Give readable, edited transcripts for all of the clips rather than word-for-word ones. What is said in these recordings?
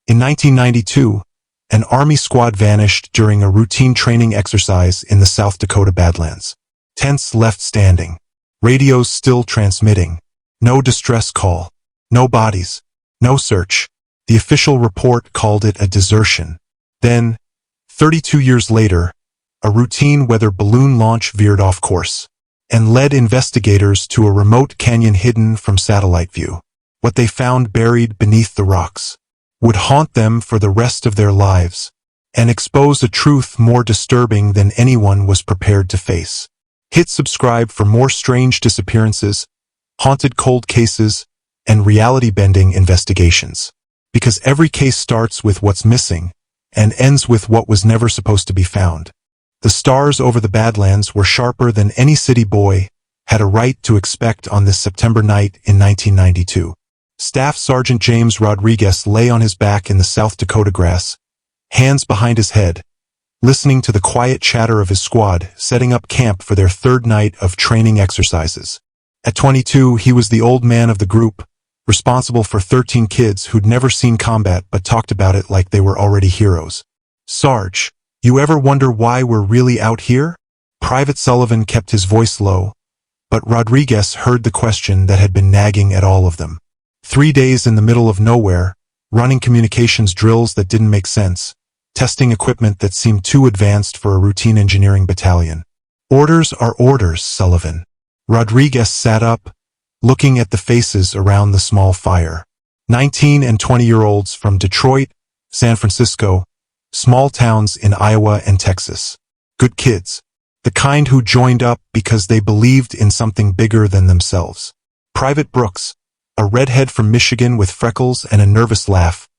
In 1992, an Army squad vanished during a routine training exercise in the South Dakota Badlands. Tents left standing. Radios still transmitting. No distress call. No bodies. No search. The official report called it a desertion. Then, 32 years later, a routine weather balloon launch veered off course and led investigators to a remote canyon hidden from satellite view. What they found buried beneath the rocks would haunt them for the rest of their lives and expose a truth more disturbing than anyone was prepared to face. Hit subscribe for more strange disappearances, haunted cold cases, and reality-bending investigations. Because every case starts with what's missing and ends with what was never supposed to be found. The stars over the Badlands were sharper than any city boy had a right to expect on this September night in 1992. Staff Sergeant James Rodriguez lay on his back in the South Dakota grass, hands behind his head, listening to the quiet chatter of his squad setting up camp for their third night of training exercises. At 22, he was the old man of the group, responsible for 13 kids who'd never seen combat but talked about it like they were already heroes. "Sarge, you ever wonder why we're really out here?" Private Sullivan kept his voice low, but Rodriguez heard the question that had been nagging at all of them. 3 days in the middle of nowhere, running communications drills that didn't make sense, testing equipment that seemed too advanced for a routine engineering battalion. "Orders are orders, Sullivan." Rodriguez sat up, looking at the faces around the small fire. 19 and 20-year-olds from Detroit, San Francisco, small towns in Iowa and Texas. Good kids. The kind who joined up because they believed in something bigger than themselves. Private Brooks, a redhead from Michigan with freckles and a nervous laugh,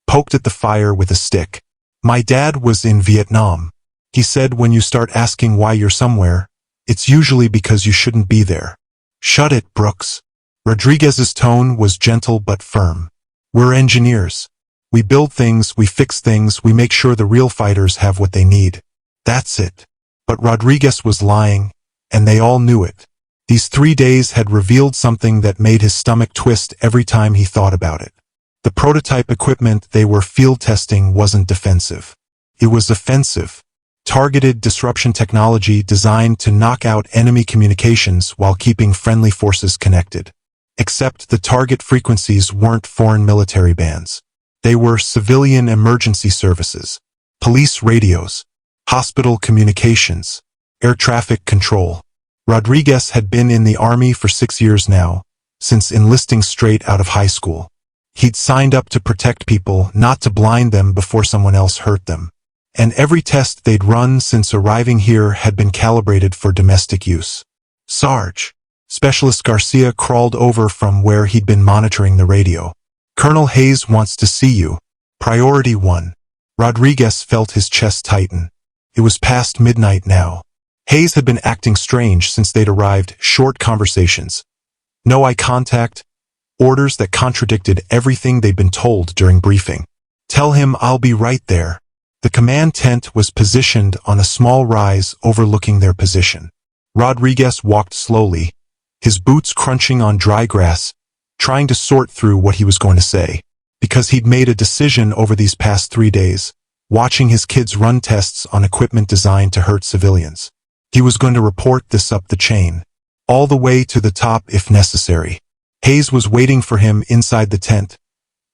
poked at the fire with a stick. "My dad was in Vietnam. He said when you start asking why you're somewhere, it's usually because you shouldn't be there." "Shut it, Brooks." Rodriguez's tone was gentle but firm. "We're engineers. We build things, we fix things, we make sure the real fighters have what they need. That's it." But Rodriguez was lying, and they all knew it. These 3 days had revealed something that made his stomach twist every time he thought about it. The prototype equipment they were field testing wasn't defensive. It was offensive. Targeted disruption technology designed to knock out enemy communications while keeping friendly forces connected. Except the target frequencies weren't foreign military bands. They were civilian emergency services, police radios, hospital communications, air traffic control. Rodriguez had been in the Army for 6 years now, since enlisting straight out of high school. He'd signed up to protect people, not to blind them before someone else hurt them. And every test they'd run since arriving here had been calibrated for domestic use. "Sarge." Specialist Garcia crawled over from where he'd been monitoring the radio. "Colonel Hayes wants to see you. Priority 1. Rodriguez felt his chest tighten. It was past midnight now. Hayes had been acting strange since they'd arrived, short conversations. No eye contact, orders that contradicted everything they'd been told during briefing. "Tell him I'll be right there." The command tent was positioned on a small rise overlooking their position. Rodriguez walked slowly, his boots crunching on dry grass, trying to sort through what he was going to say. Because he'd made a decision over these past 3 days, watching his kids run tests on equipment designed to hurt civilians. He was going to report this up the chain, all the way to the top if necessary. Hayes was waiting for him inside the tent,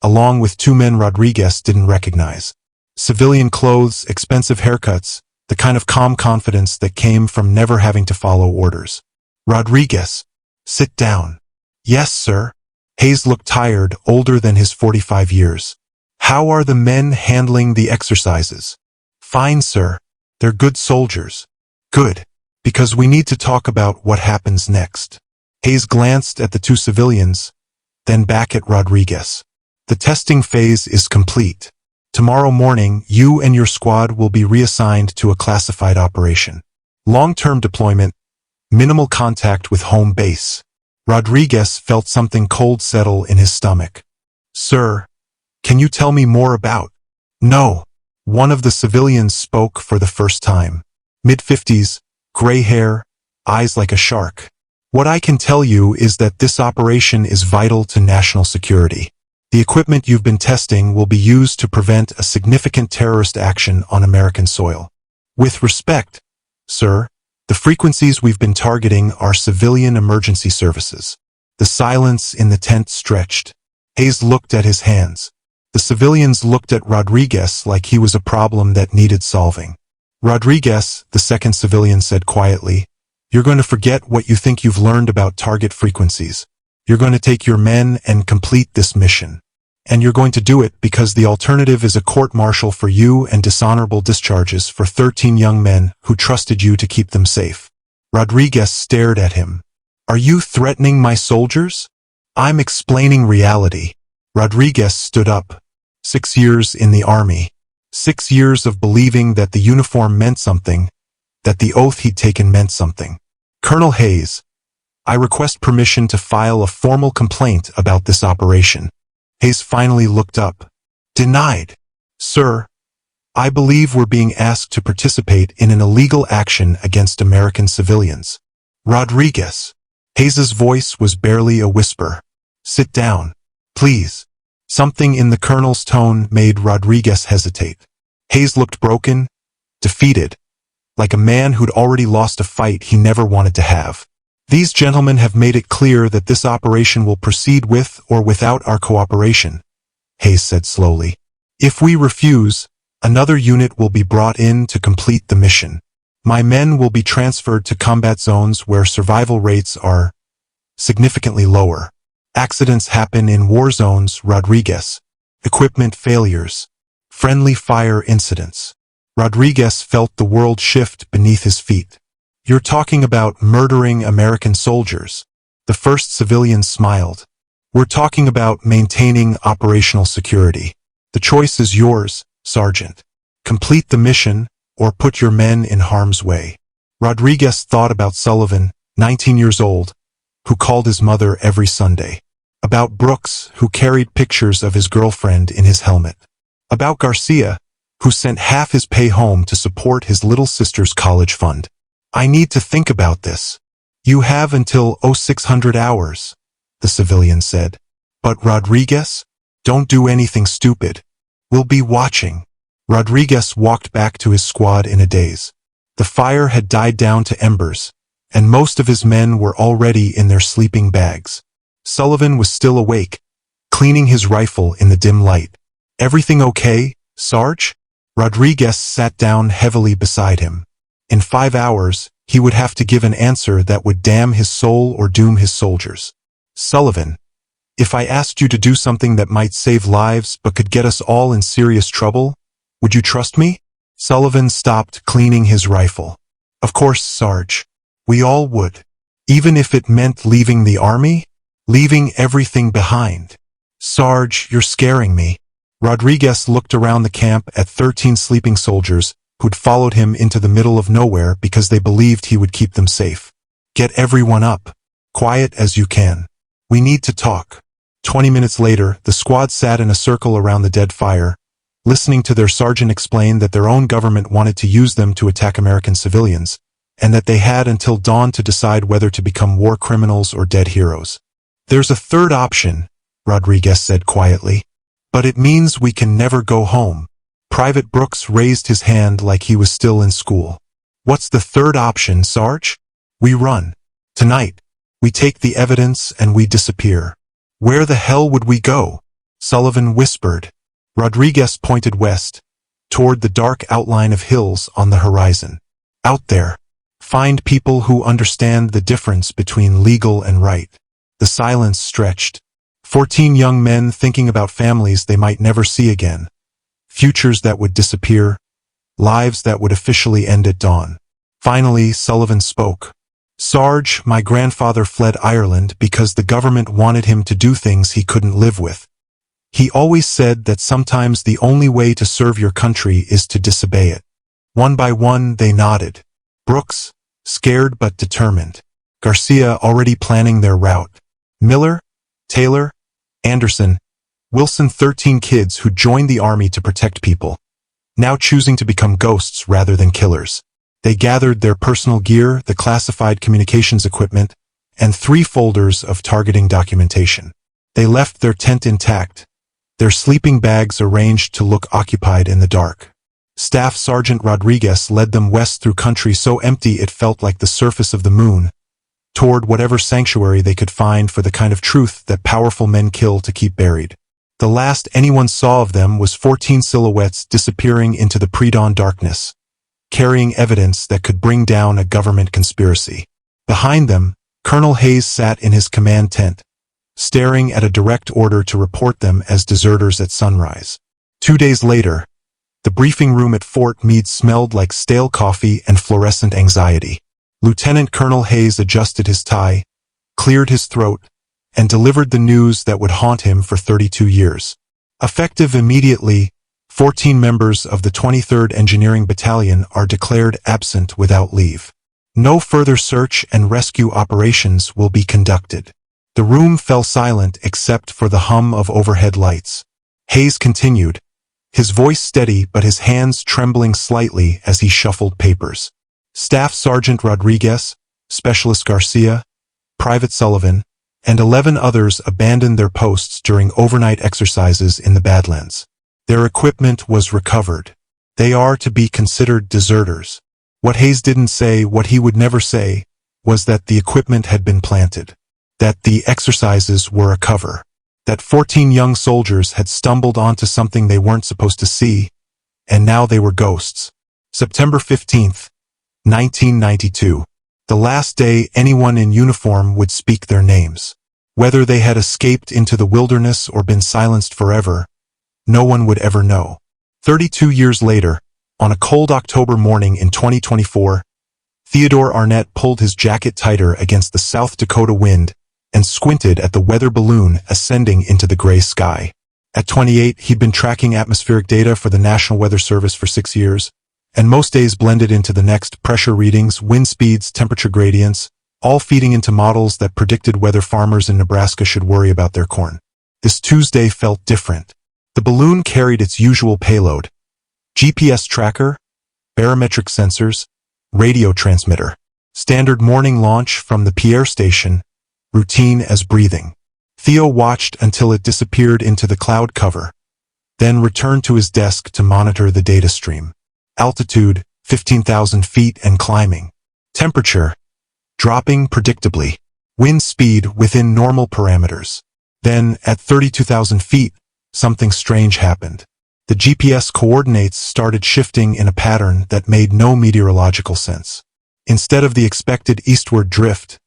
along with 2 men Rodriguez didn't recognize. Civilian clothes, expensive haircuts, the kind of calm confidence that came from never having to follow orders. "Rodriguez, sit down." "Yes, sir." Hayes looked tired, older than his 45 years. "How are the men handling the exercises?" "Fine, sir. They're good soldiers." "Good. Because we need to talk about what happens next." Hayes glanced at the 2 civilians, then back at Rodriguez. "The testing phase is complete. Tomorrow morning, you and your squad will be reassigned to a classified operation. Long-term deployment, minimal contact with home base." Rodriguez felt something cold settle in his stomach. "Sir, can you tell me more about?" "No." One of the civilians spoke for the first time. Mid-50s, gray hair, eyes like a shark. "What I can tell you is that this operation is vital to national security. The equipment you've been testing will be used to prevent a significant terrorist action on American soil. With respect, sir, the frequencies we've been targeting are civilian emergency services. The silence in the tent stretched. Hayes looked at his hands. The civilians looked at Rodriguez like he was a problem that needed solving. Rodriguez, the second civilian said quietly, you're going to forget what you think you've learned about target frequencies. You're going to take your men and complete this mission. And you're going to do it because the alternative is a court-martial for you and dishonorable discharges for 13 young men who trusted you to keep them safe. Rodriguez stared at him. Are you threatening my soldiers? I'm explaining reality. Rodriguez stood up. 6 years in the army. 6 years of believing that the uniform meant something, that the oath he'd taken meant something. Colonel Hayes, I request permission to file a formal complaint about this operation. Hayes finally looked up. Denied. Sir, I believe we're being asked to participate in an illegal action against American civilians. Rodriguez. Hayes's voice was barely a whisper. Sit down, please. Something in the colonel's tone made Rodriguez hesitate. Hayes looked broken, defeated, like a man who'd already lost a fight he never wanted to have. These gentlemen have made it clear that this operation will proceed with or without our cooperation, Hayes said slowly. If we refuse, another unit will be brought in to complete the mission. My men will be transferred to combat zones where survival rates are significantly lower. Accidents happen in war zones, Rodriguez. Equipment failures. Friendly fire incidents. Rodriguez felt the world shift beneath his feet. You're talking about murdering American soldiers. The first civilian smiled. We're talking about maintaining operational security. The choice is yours, Sergeant. Complete the mission, or put your men in harm's way. Rodriguez thought about Sullivan, 19 years old, who called his mother every Sunday. About Brooks, who carried pictures of his girlfriend in his helmet. About Garcia, who sent half his pay home to support his little sister's college fund. I need to think about this. You have until 0600 hours, the civilian said. But Rodriguez? Don't do anything stupid. We'll be watching. Rodriguez walked back to his squad in a daze. The fire had died down to embers, and most of his men were already in their sleeping bags. Sullivan was still awake, cleaning his rifle in the dim light. Everything okay, Sarge? Rodriguez sat down heavily beside him. In 5 hours, he would have to give an answer that would damn his soul or doom his soldiers. Sullivan, if I asked you to do something that might save lives but could get us all in serious trouble, would you trust me? Sullivan stopped cleaning his rifle. Of course, Sarge. We all would. Even if it meant leaving the army? Leaving everything behind. Sarge, you're scaring me. Rodriguez looked around the camp at 13 sleeping soldiers who'd followed him into the middle of nowhere because they believed he would keep them safe. Get everyone up. Quiet as you can. We need to talk. 20 minutes later, the squad sat in a circle around the dead fire, listening to their sergeant explain that their own government wanted to use them to attack American civilians, and that they had until dawn to decide whether to become war criminals or dead heroes. There's a third option, Rodriguez said quietly. But it means we can never go home. Private Brooks raised his hand like he was still in school. What's the third option, Sarge? We run. Tonight. We take the evidence and we disappear. Where the hell would we go? Sullivan whispered. Rodriguez pointed west, toward the dark outline of hills on the horizon. Out there. Find people who understand the difference between legal and right. The silence stretched. 14 young men thinking about families they might never see again. Futures that would disappear. Lives that would officially end at dawn. Finally, Sullivan spoke. Sarge, my grandfather fled Ireland because the government wanted him to do things he couldn't live with. He always said that sometimes the only way to serve your country is to disobey it. One by one, they nodded. Brooks, scared but determined. Garcia already planning their route. Miller, Taylor, Anderson, Wilson, 13 kids who joined the army to protect people, now choosing to become ghosts rather than killers. They gathered their personal gear, the classified communications equipment, and 3 folders of targeting documentation. They left their tent intact, their sleeping bags arranged to look occupied in the dark. Staff Sergeant Rodriguez led them west through country so empty it felt like the surface of the moon, toward whatever sanctuary they could find for the kind of truth that powerful men kill to keep buried. The last anyone saw of them was 14 silhouettes disappearing into the pre-dawn darkness, carrying evidence that could bring down a government conspiracy. Behind them, Colonel Hayes sat in his command tent, staring at a direct order to report them as deserters at sunrise. 2 days later, the briefing room at Fort Meade smelled like stale coffee and fluorescent anxiety. Lieutenant Colonel Hayes adjusted his tie, cleared his throat, and delivered the news that would haunt him for 32 years. Effective immediately, 14 members of the 23rd Engineering Battalion are declared absent without leave. No further search and rescue operations will be conducted. The room fell silent except for the hum of overhead lights. Hayes continued, his voice steady but his hands trembling slightly as he shuffled papers. Staff Sergeant Rodriguez, Specialist Garcia, Private Sullivan, and 11 others abandoned their posts during overnight exercises in the Badlands. Their equipment was recovered. They are to be considered deserters. What Hayes didn't say, what he would never say, was that the equipment had been planted, that the exercises were a cover, that 14 young soldiers had stumbled onto something they weren't supposed to see, and now they were ghosts. September 15th, 1992. The last day anyone in uniform would speak their names. Whether they had escaped into the wilderness or been silenced forever, no one would ever know. 32 years later, on a cold October morning in 2024, Theodore Arnett pulled his jacket tighter against the South Dakota wind and squinted at the weather balloon ascending into the gray sky. At 28, he'd been tracking atmospheric data for the National Weather Service for 6 years, and most days blended into the next: pressure readings, wind speeds, temperature gradients, all feeding into models that predicted whether farmers in Nebraska should worry about their corn. This Tuesday felt different. The balloon carried its usual payload: GPS tracker, barometric sensors, radio transmitter. Standard morning launch from the Pierre station, routine as breathing. Theo watched until it disappeared into the cloud cover, then returned to his desk to monitor the data stream. Altitude, 15,000 feet and climbing. Temperature, dropping predictably. Wind speed within normal parameters. Then, at 32,000 feet, something strange happened. The GPS coordinates started shifting in a pattern that made no meteorological sense. Instead of the expected eastward drift,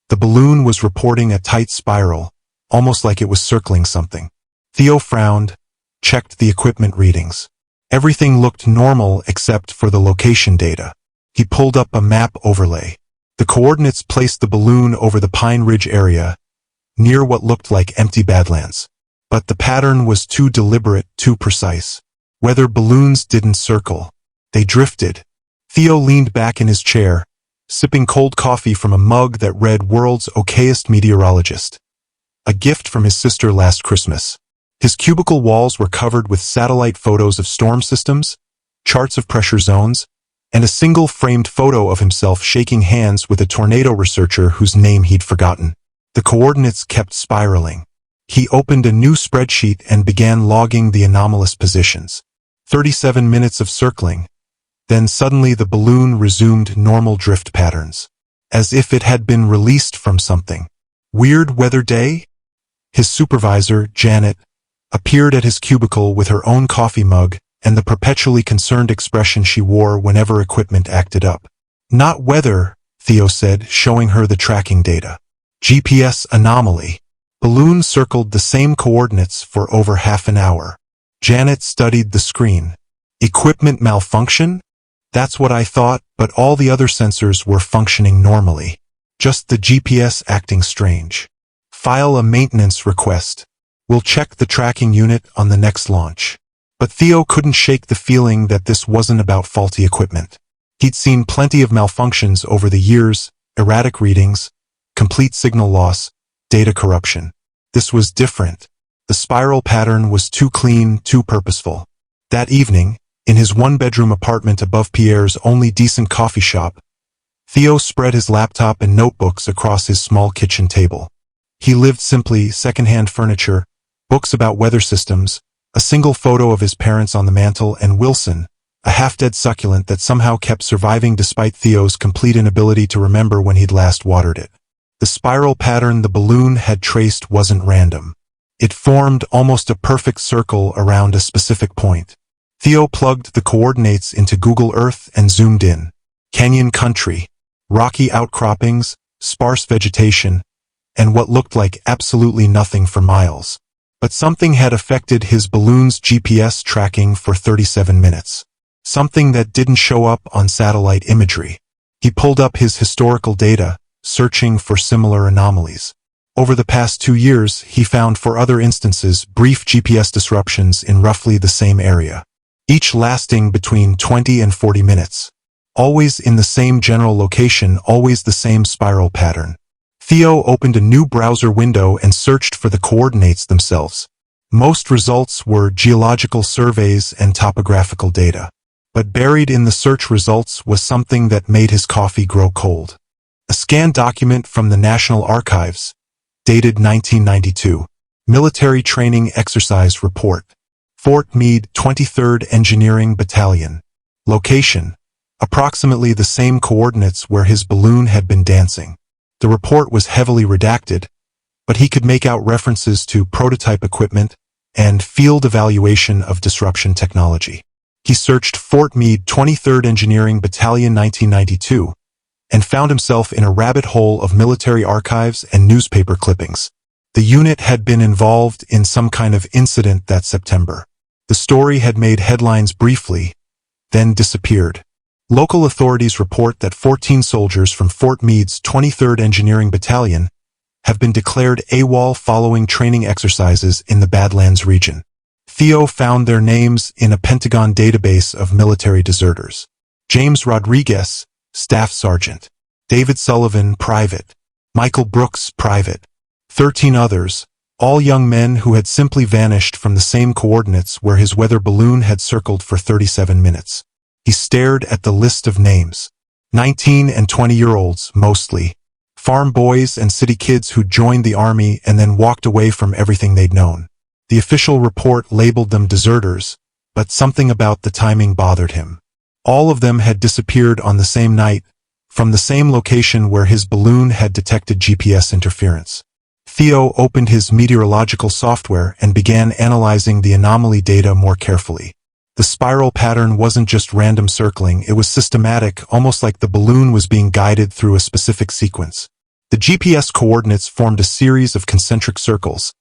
the balloon was reporting a tight spiral, almost like it was circling something. Theo frowned, checked the equipment readings. Everything looked normal except for the location data. He pulled up a map overlay. The coordinates placed the balloon over the Pine Ridge area, near what looked like empty Badlands. But the pattern was too deliberate, too precise. Weather balloons didn't circle. They drifted. Theo leaned back in his chair, sipping cold coffee from a mug that read World's Okayest Meteorologist, a gift from his sister last Christmas. His cubicle walls were covered with satellite photos of storm systems, charts of pressure zones, and a single framed photo of himself shaking hands with a tornado researcher whose name he'd forgotten. The coordinates kept spiraling. He opened a new spreadsheet and began logging the anomalous positions. 37 minutes of circling. Then suddenly the balloon resumed normal drift patterns, as if it had been released from something. Weird weather day? His supervisor, Janet, appeared at his cubicle with her own coffee mug and the perpetually concerned expression she wore whenever equipment acted up. Not weather, Theo said, showing her the tracking data. GPS anomaly. Balloon circled the same coordinates for over half an hour. Janet studied the screen. Equipment malfunction? That's what I thought, but all the other sensors were functioning normally. Just the GPS acting strange. File a maintenance request. We'll check the tracking unit on the next launch. But Theo couldn't shake the feeling that this wasn't about faulty equipment. He'd seen plenty of malfunctions over the years: erratic readings, complete signal loss, data corruption. This was different. The spiral pattern was too clean, too purposeful. That evening, in his one-bedroom apartment above Pierre's only decent coffee shop, Theo spread his laptop and notebooks across his small kitchen table. He lived simply, second-hand furniture, books about weather systems, a single photo of his parents on the mantle, and Wilson, a half-dead succulent that somehow kept surviving despite Theo's complete inability to remember when he'd last watered it. The spiral pattern the balloon had traced wasn't random. It formed almost a perfect circle around a specific point. Theo plugged the coordinates into Google Earth and zoomed in. Canyon country, rocky outcroppings, sparse vegetation, and what looked like absolutely nothing for miles. But something had affected his balloon's GPS tracking for 37 minutes. Something that didn't show up on satellite imagery. He pulled up his historical data, searching for similar anomalies. Over the past 2 years, he found 4 other instances brief GPS disruptions in roughly the same area, each lasting between 20 and 40 minutes. Always in the same general location, always the same spiral pattern. Theo opened a new browser window and searched for the coordinates themselves. Most results were geological surveys and topographical data. But buried in the search results was something that made his coffee grow cold. A scanned document from the National Archives, dated 1992. Military Training Exercise Report. Fort Meade 23rd Engineering Battalion. Location: approximately the same coordinates where his balloon had been dancing. The report was heavily redacted, but he could make out references to prototype equipment and field evaluation of disruption technology. He searched Fort Meade 23rd Engineering Battalion 1992 and found himself in a rabbit hole of military archives and newspaper clippings. The unit had been involved in some kind of incident that September. The story had made headlines briefly, then disappeared. Local authorities report that 14 soldiers from Fort Meade's 23rd Engineering Battalion have been declared AWOL following training exercises in the Badlands region. Theo found their names in a Pentagon database of military deserters. James Rodriguez, Staff Sergeant. David Sullivan, Private. Michael Brooks, Private. 13 others, all young men who had simply vanished from the same coordinates where his weather balloon had circled for 37 minutes. He stared at the list of names. 19 and 20-year-olds, mostly. Farm boys and city kids who joined the army and then walked away from everything they'd known. The official report labeled them deserters, but something about the timing bothered him. All of them had disappeared on the same night, from the same location where his balloon had detected GPS interference. Theo opened his meteorological software and began analyzing the anomaly data more carefully. The spiral pattern wasn't just random circling, it was systematic, almost like the balloon was being guided through a specific sequence. The GPS coordinates formed a series of concentric circles,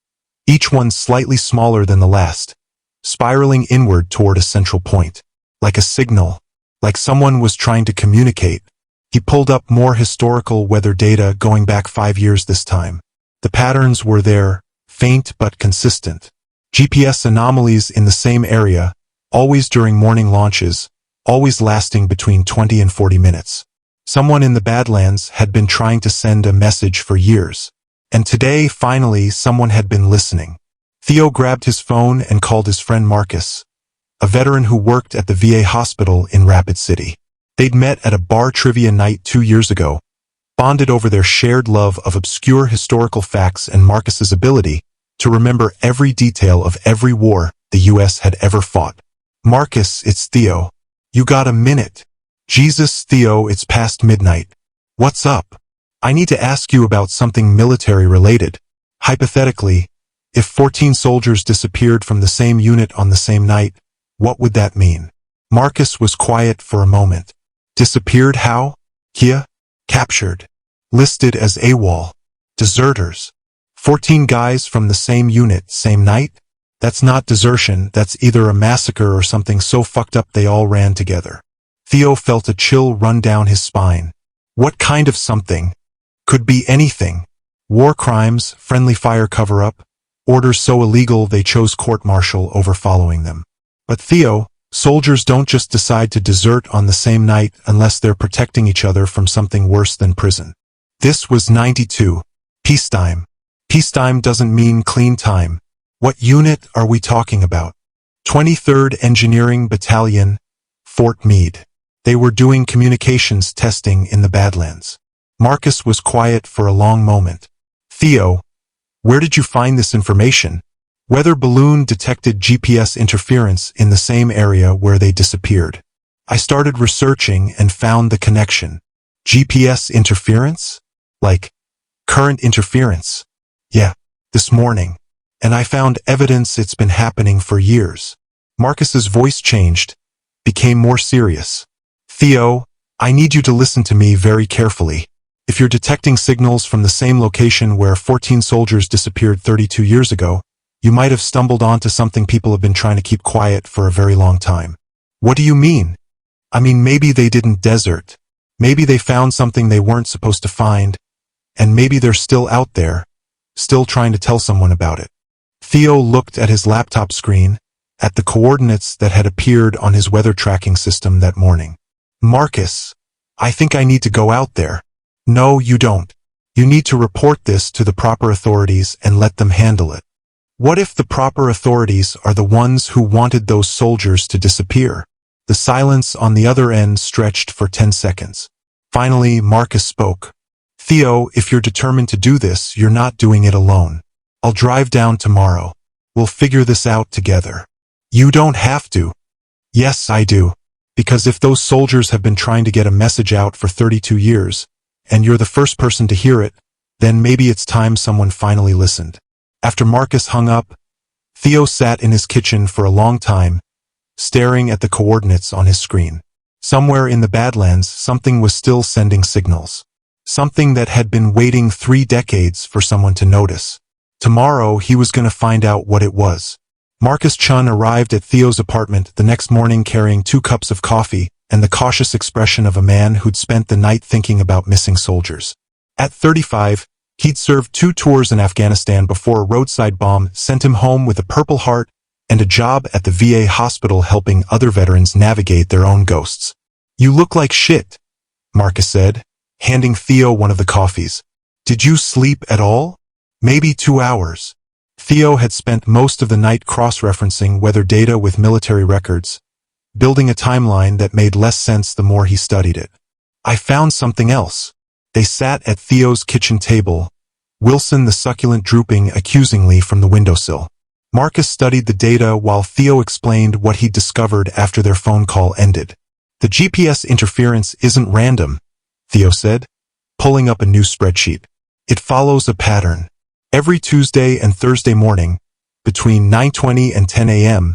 each one slightly smaller than the last, spiraling inward toward a central point. Like a signal, like someone was trying to communicate. He pulled up more historical weather data going back 5 years this time. The patterns were there, faint but consistent. GPS anomalies in the same area, always during morning launches, always lasting between 20 and 40 minutes. Someone in the Badlands had been trying to send a message for years. And today, finally, someone had been listening. Theo grabbed his phone and called his friend Marcus, a veteran who worked at the VA hospital in Rapid City. They'd met at a bar trivia night 2 years ago, bonded over their shared love of obscure historical facts and Marcus's ability to remember every detail of every war the U.S. had ever fought. "Marcus, it's Theo. You got a minute?" "Jesus, Theo, it's past midnight. What's up? I need to ask you about something military-related. Hypothetically, if 14 soldiers disappeared from the same unit on the same night, what would that mean?" Marcus was quiet for a moment. "Disappeared how? Kia? Captured. Listed as AWOL. Deserters. 14 guys from the same unit, same night? That's not desertion, that's either a massacre or something so fucked up they all ran together." Theo felt a chill run down his spine. What kind of something? Could be anything. War crimes, friendly fire cover-up, orders so illegal they chose court-martial over following them. But Theo, soldiers don't just decide to desert on the same night unless they're protecting each other from something worse than prison. This was 92. Peacetime. Peacetime doesn't mean clean time. What unit are we talking about? 23rd Engineering Battalion, Fort Meade. They were doing communications testing in the Badlands. Marcus was quiet for a long moment. "Theo, where did you find this information? Weather balloon detected GPS interference in the same area where they disappeared. I started researching and found the connection. GPS interference? Like, current interference? Yeah, this morning. And I found evidence it's been happening for years. Marcus's voice changed, became more serious. Theo, I need you to listen to me very carefully. If you're detecting signals from the same location where 14 soldiers disappeared 32 years ago, you might have stumbled onto something people have been trying to keep quiet for a very long time. What do you mean? I mean, maybe they didn't desert. Maybe they found something they weren't supposed to find, and maybe they're still out there, still trying to tell someone about it. Theo looked at his laptop screen, at the coordinates that had appeared on his weather tracking system that morning. Marcus, I think I need to go out there. No, you don't. You need to report this to the proper authorities and let them handle it. What if the proper authorities are the ones who wanted those soldiers to disappear? The silence on the other end stretched for 10 seconds. Finally, Marcus spoke. Theo, if you're determined to do this, you're not doing it alone. I'll drive down tomorrow. We'll figure this out together. You don't have to. Yes, I do. Because if those soldiers have been trying to get a message out for 32 years, and you're the first person to hear it, then maybe it's time someone finally listened. After Marcus hung up, Theo sat in his kitchen for a long time, staring at the coordinates on his screen. Somewhere in the Badlands, something was still sending signals. Something that had been waiting 3 decades for someone to notice. Tomorrow, he was going to find out what it was. Marcus Chun arrived at Theo's apartment the next morning carrying 2 cups of coffee and the cautious expression of a man who'd spent the night thinking about missing soldiers. At 35, he'd served 2 tours in Afghanistan before a roadside bomb sent him home with a Purple Heart and a job at the VA hospital helping other veterans navigate their own ghosts. You look like shit, Marcus said, handing Theo one of the coffees. Did you sleep at all? Maybe 2 hours. Theo had spent most of the night cross-referencing weather data with military records, building a timeline that made less sense the more he studied it. I found something else. They sat at Theo's kitchen table, Wilson the succulent drooping accusingly from the windowsill. Marcus studied the data while Theo explained what he'd discovered after their phone call ended. The GPS interference isn't random, Theo said, pulling up a new spreadsheet. It follows a pattern. Every Tuesday and Thursday morning, between 9:20 and 10 a.m.,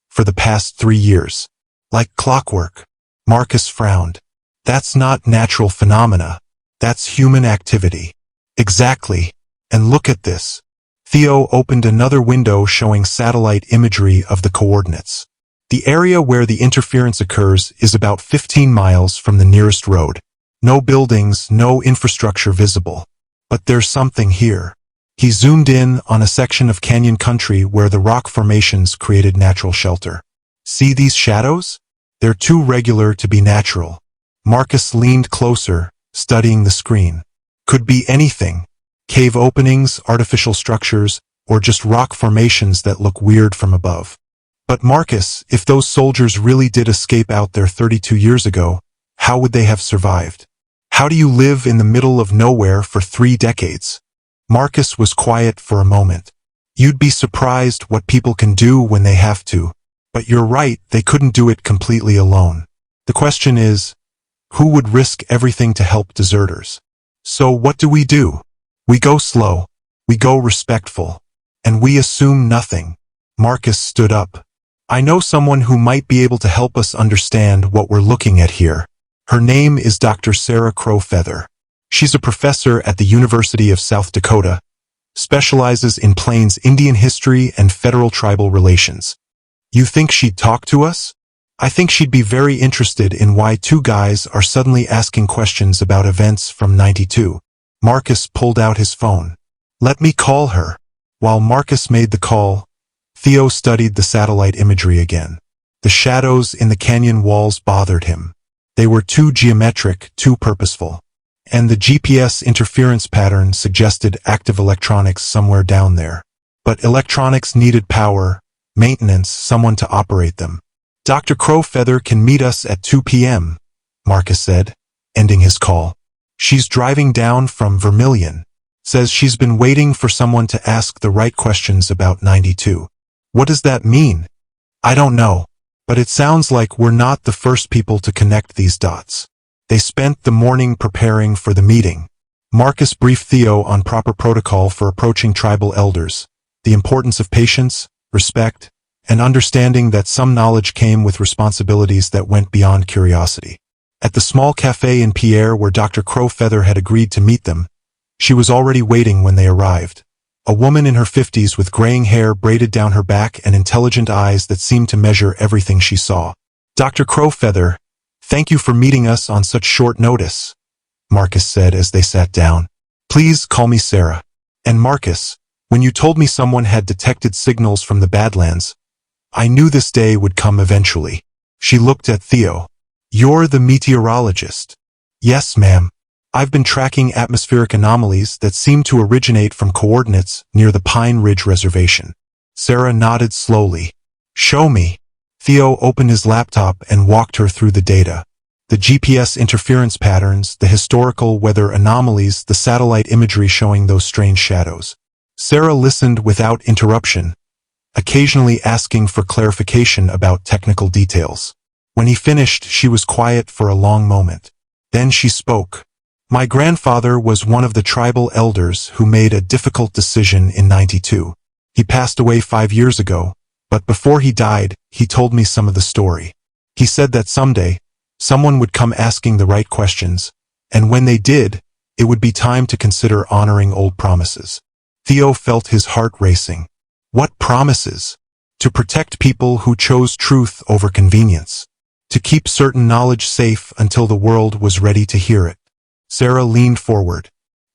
for the past 3 years. Like clockwork. Marcus frowned. That's not natural phenomena. That's human activity. Exactly. And look at this. Theo opened another window showing satellite imagery of the coordinates. The area where the interference occurs is about 15 miles from the nearest road. No buildings, no infrastructure visible. But there's something here. He zoomed in on a section of canyon country where the rock formations created natural shelter. See these shadows? They're too regular to be natural. Marcus leaned closer, studying the screen. Could be anything. Cave openings, artificial structures, or just rock formations that look weird from above. But Marcus, if those soldiers really did escape out there 32 years ago, how would they have survived? How do you live in the middle of nowhere for 3 decades? Marcus was quiet for a moment. You'd be surprised what people can do when they have to. But you're right, they couldn't do it completely alone. The question is, who would risk everything to help deserters? So what do? We go slow. We go respectful. And we assume nothing. Marcus stood up. I know someone who might be able to help us understand what we're looking at here. Her name is Dr. Sarah Crowfeather. She's a professor at the University of South Dakota, specializes in Plains Indian history and federal tribal relations. You think she'd talk to us? I think she'd be very interested in why 2 guys are suddenly asking questions about events from '92. Marcus pulled out his phone. Let me call her. While Marcus made the call, Theo studied the satellite imagery again. The shadows in the canyon walls bothered him. They were too geometric, too purposeful. And the GPS interference pattern suggested active electronics somewhere down there. But electronics needed power, maintenance, someone to operate them. Dr. Crowfeather can meet us at 2 p.m., Marcus said, ending his call. She's driving down from Vermilion. Says she's been waiting for someone to ask the right questions about 92. What does that mean? I don't know. But it sounds like we're not the first people to connect these dots. They spent the morning preparing for the meeting. Marcus briefed Theo on proper protocol for approaching tribal elders, the importance of patience, respect, and understanding that some knowledge came with responsibilities that went beyond curiosity. At the small cafe in Pierre where Dr. Crowfeather had agreed to meet them, she was already waiting when they arrived. A woman in her 50s with graying hair braided down her back and intelligent eyes that seemed to measure everything she saw. Dr. Crowfeather, thank you for meeting us on such short notice, Marcus said as they sat down. Please call me Sarah. And Marcus, when you told me someone had detected signals from the Badlands, I knew this day would come eventually. She looked at Theo. You're the meteorologist. Yes, ma'am. I've been tracking atmospheric anomalies that seem to originate from coordinates near the Pine Ridge Reservation. Sarah nodded slowly. Show me. Theo opened his laptop and walked her through the data. The GPS interference patterns, the historical weather anomalies, the satellite imagery showing those strange shadows. Sarah listened without interruption, occasionally asking for clarification about technical details. When he finished, she was quiet for a long moment. Then she spoke. My grandfather was one of the tribal elders who made a difficult decision in 92. He passed away 5 years ago, but before he died, he told me some of the story. He said that someday, someone would come asking the right questions, and when they did, it would be time to consider honoring old promises. Theo felt his heart racing. What promises? To protect people who chose truth over convenience. To keep certain knowledge safe until the world was ready to hear it. Sarah leaned forward.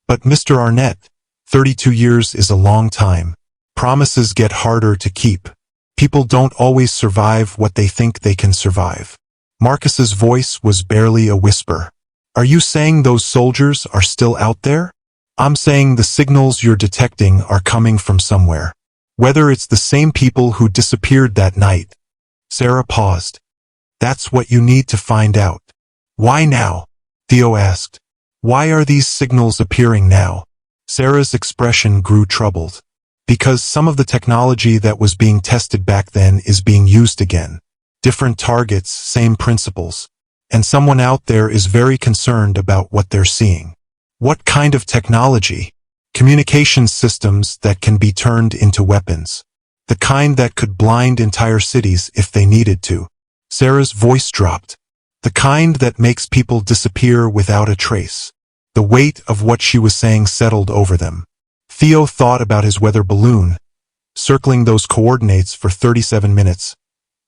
But Mr. Arnett, 32 years is a long time. Promises get harder to keep. People don't always survive what they think they can survive. Marcus's voice was barely a whisper. Are you saying those soldiers are still out there? I'm saying the signals you're detecting are coming from somewhere. Whether it's the same people who disappeared that night. Sarah paused. That's what you need to find out. Why now? Theo asked. Why are these signals appearing now? Sarah's expression grew troubled. Because some of the technology that was being tested back then is being used again. Different targets, same principles. And someone out there is very concerned about what they're seeing. What kind of technology? Communication systems that can be turned into weapons. The kind that could blind entire cities if they needed to. Sarah's voice dropped. The kind that makes people disappear without a trace. The weight of what she was saying settled over them. Theo thought about his weather balloon, circling those coordinates for 37 minutes,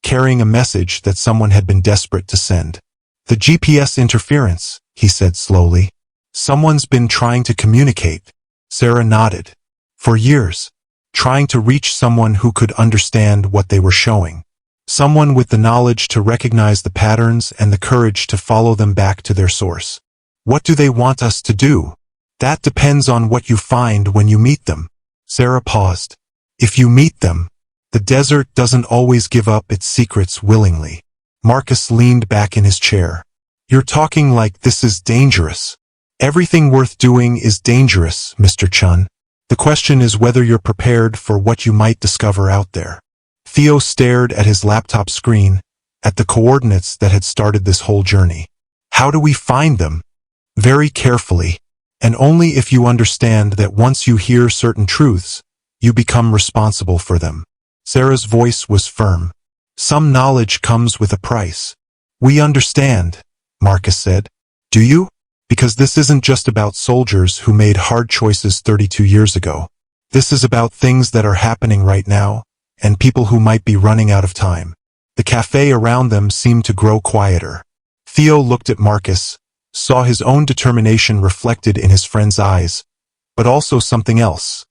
carrying a message that someone had been desperate to send. The GPS interference, he said slowly. Someone's been trying to communicate. Sarah nodded. For years. Trying to reach someone who could understand what they were showing. Someone with the knowledge to recognize the patterns and the courage to follow them back to their source. What do they want us to do? That depends on what you find when you meet them. Sarah paused. If you meet them, the desert doesn't always give up its secrets willingly. Marcus leaned back in his chair. You're talking like this is dangerous. Everything worth doing is dangerous, Mr. Chun. The question is whether you're prepared for what you might discover out there. Theo stared at his laptop screen, at the coordinates that had started this whole journey. How do we find them? Very carefully, and only if you understand that once you hear certain truths, you become responsible for them. Sarah's voice was firm. Some knowledge comes with a price. We understand, Marcus said. Do you? Because this isn't just about soldiers who made hard choices 32 years ago. This is about things that are happening right now, and people who might be running out of time. The cafe around them seemed to grow quieter. Theo looked at Marcus, saw his own determination reflected in his friend's eyes, but also something else.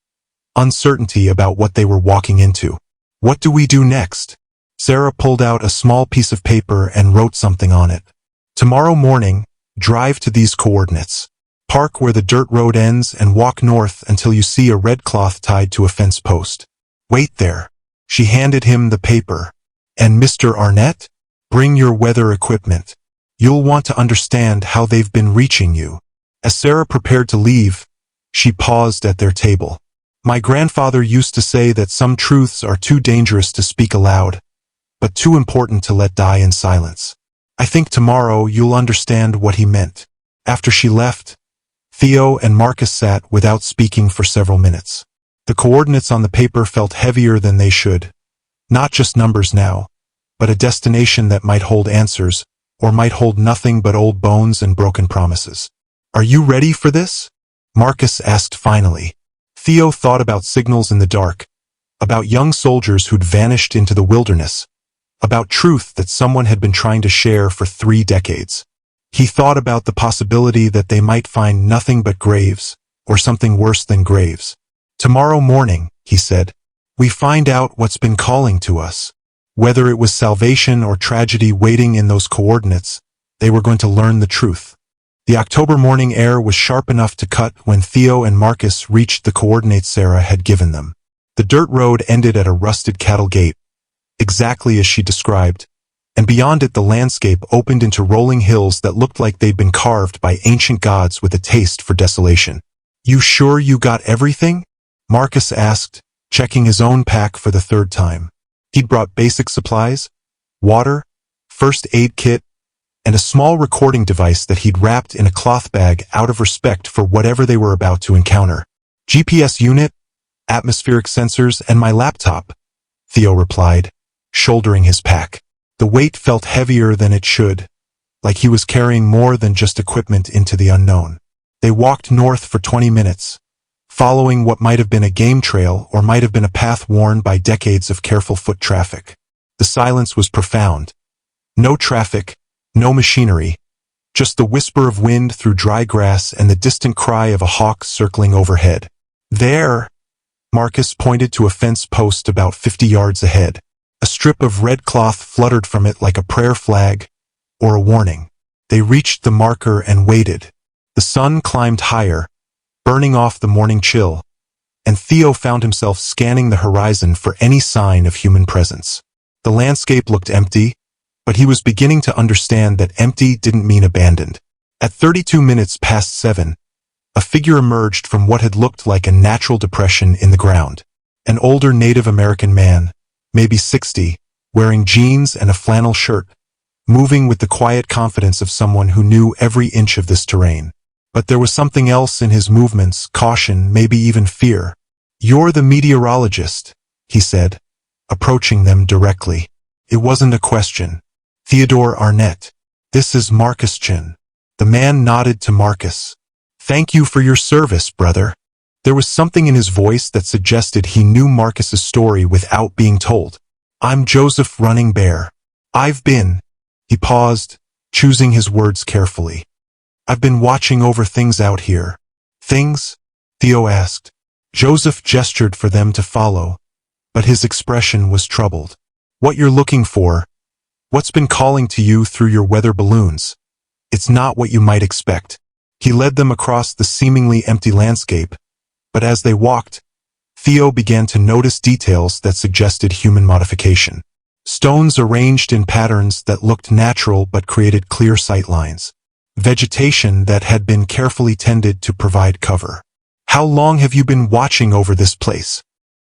Uncertainty about what they were walking into. What do we do next? Sarah pulled out a small piece of paper and wrote something on it. Tomorrow morning, drive to these coordinates. Park where the dirt road ends and walk north until you see a red cloth tied to a fence post. Wait there. She handed him the paper. And Mr. Arnett? Bring your weather equipment. You'll want to understand how they've been reaching you. As Sarah prepared to leave, She paused at their table. My grandfather used to say that some truths are too dangerous to speak aloud, but too important to let die in silence. I think tomorrow you'll understand what he meant. After she left, Theo and Marcus sat without speaking for several minutes. The coordinates on the paper felt heavier than they should. Not just numbers now, but a destination that might hold answers, or might hold nothing but old bones and broken promises. Are you ready for this? Marcus asked finally. Theo thought about signals in the dark, about young soldiers who'd vanished into the wilderness, about truth that someone had been trying to share for 3 decades. He thought about the possibility that they might find nothing but graves, or something worse than graves. Tomorrow morning, he said, we find out what's been calling to us. Whether it was salvation or tragedy waiting in those coordinates, they were going to learn the truth. The October morning air was sharp enough to cut when Theo and Marcus reached the coordinates Sarah had given them. The dirt road ended at a rusted cattle gate, exactly as she described, and beyond it the landscape opened into rolling hills that looked like they'd been carved by ancient gods with a taste for desolation. You sure you got everything? Marcus asked, checking his own pack for the 3rd time. He'd brought basic supplies, water, first aid kit, and a small recording device that he'd wrapped in a cloth bag out of respect for whatever they were about to encounter. GPS unit, atmospheric sensors, and my laptop, Theo replied, shouldering his pack. The weight felt heavier than it should, like he was carrying more than just equipment into the unknown. They walked north for 20 minutes, following what might have been a game trail or might have been a path worn by decades of careful foot traffic. The silence was profound. No traffic, no machinery, just the whisper of wind through dry grass and the distant cry of a hawk circling overhead. There, Marcus pointed to a fence post about 50 yards ahead. A strip of red cloth fluttered from it like a prayer flag or a warning. They reached the marker and waited. The sun climbed higher, burning off the morning chill, and Theo found himself scanning the horizon for any sign of human presence. The landscape looked empty, but he was beginning to understand that empty didn't mean abandoned. At 32 minutes past 7, a figure emerged from what had looked like a natural depression in the ground. An older Native American man, maybe 60, wearing jeans and a flannel shirt, moving with the quiet confidence of someone who knew every inch of this terrain. But there was something else in his movements, caution, maybe even fear. You're the meteorologist, he said, approaching them directly. It wasn't a question. Theodore Arnett. This is Marcus Chin. The man nodded to Marcus. Thank you for your service, brother. There was something in his voice that suggested he knew Marcus's story without being told. I'm Joseph Running Bear. He paused, choosing his words carefully. I've been watching over things out here. Things? Theo asked. Joseph gestured for them to follow, but his expression was troubled. What you're looking for, what's been calling to you through your weather balloons? It's not what you might expect. He led them across the seemingly empty landscape, but as they walked, Theo began to notice details that suggested human modification. Stones arranged in patterns that looked natural but created clear sight lines. Vegetation that had been carefully tended to provide cover. How long have you been watching over this place?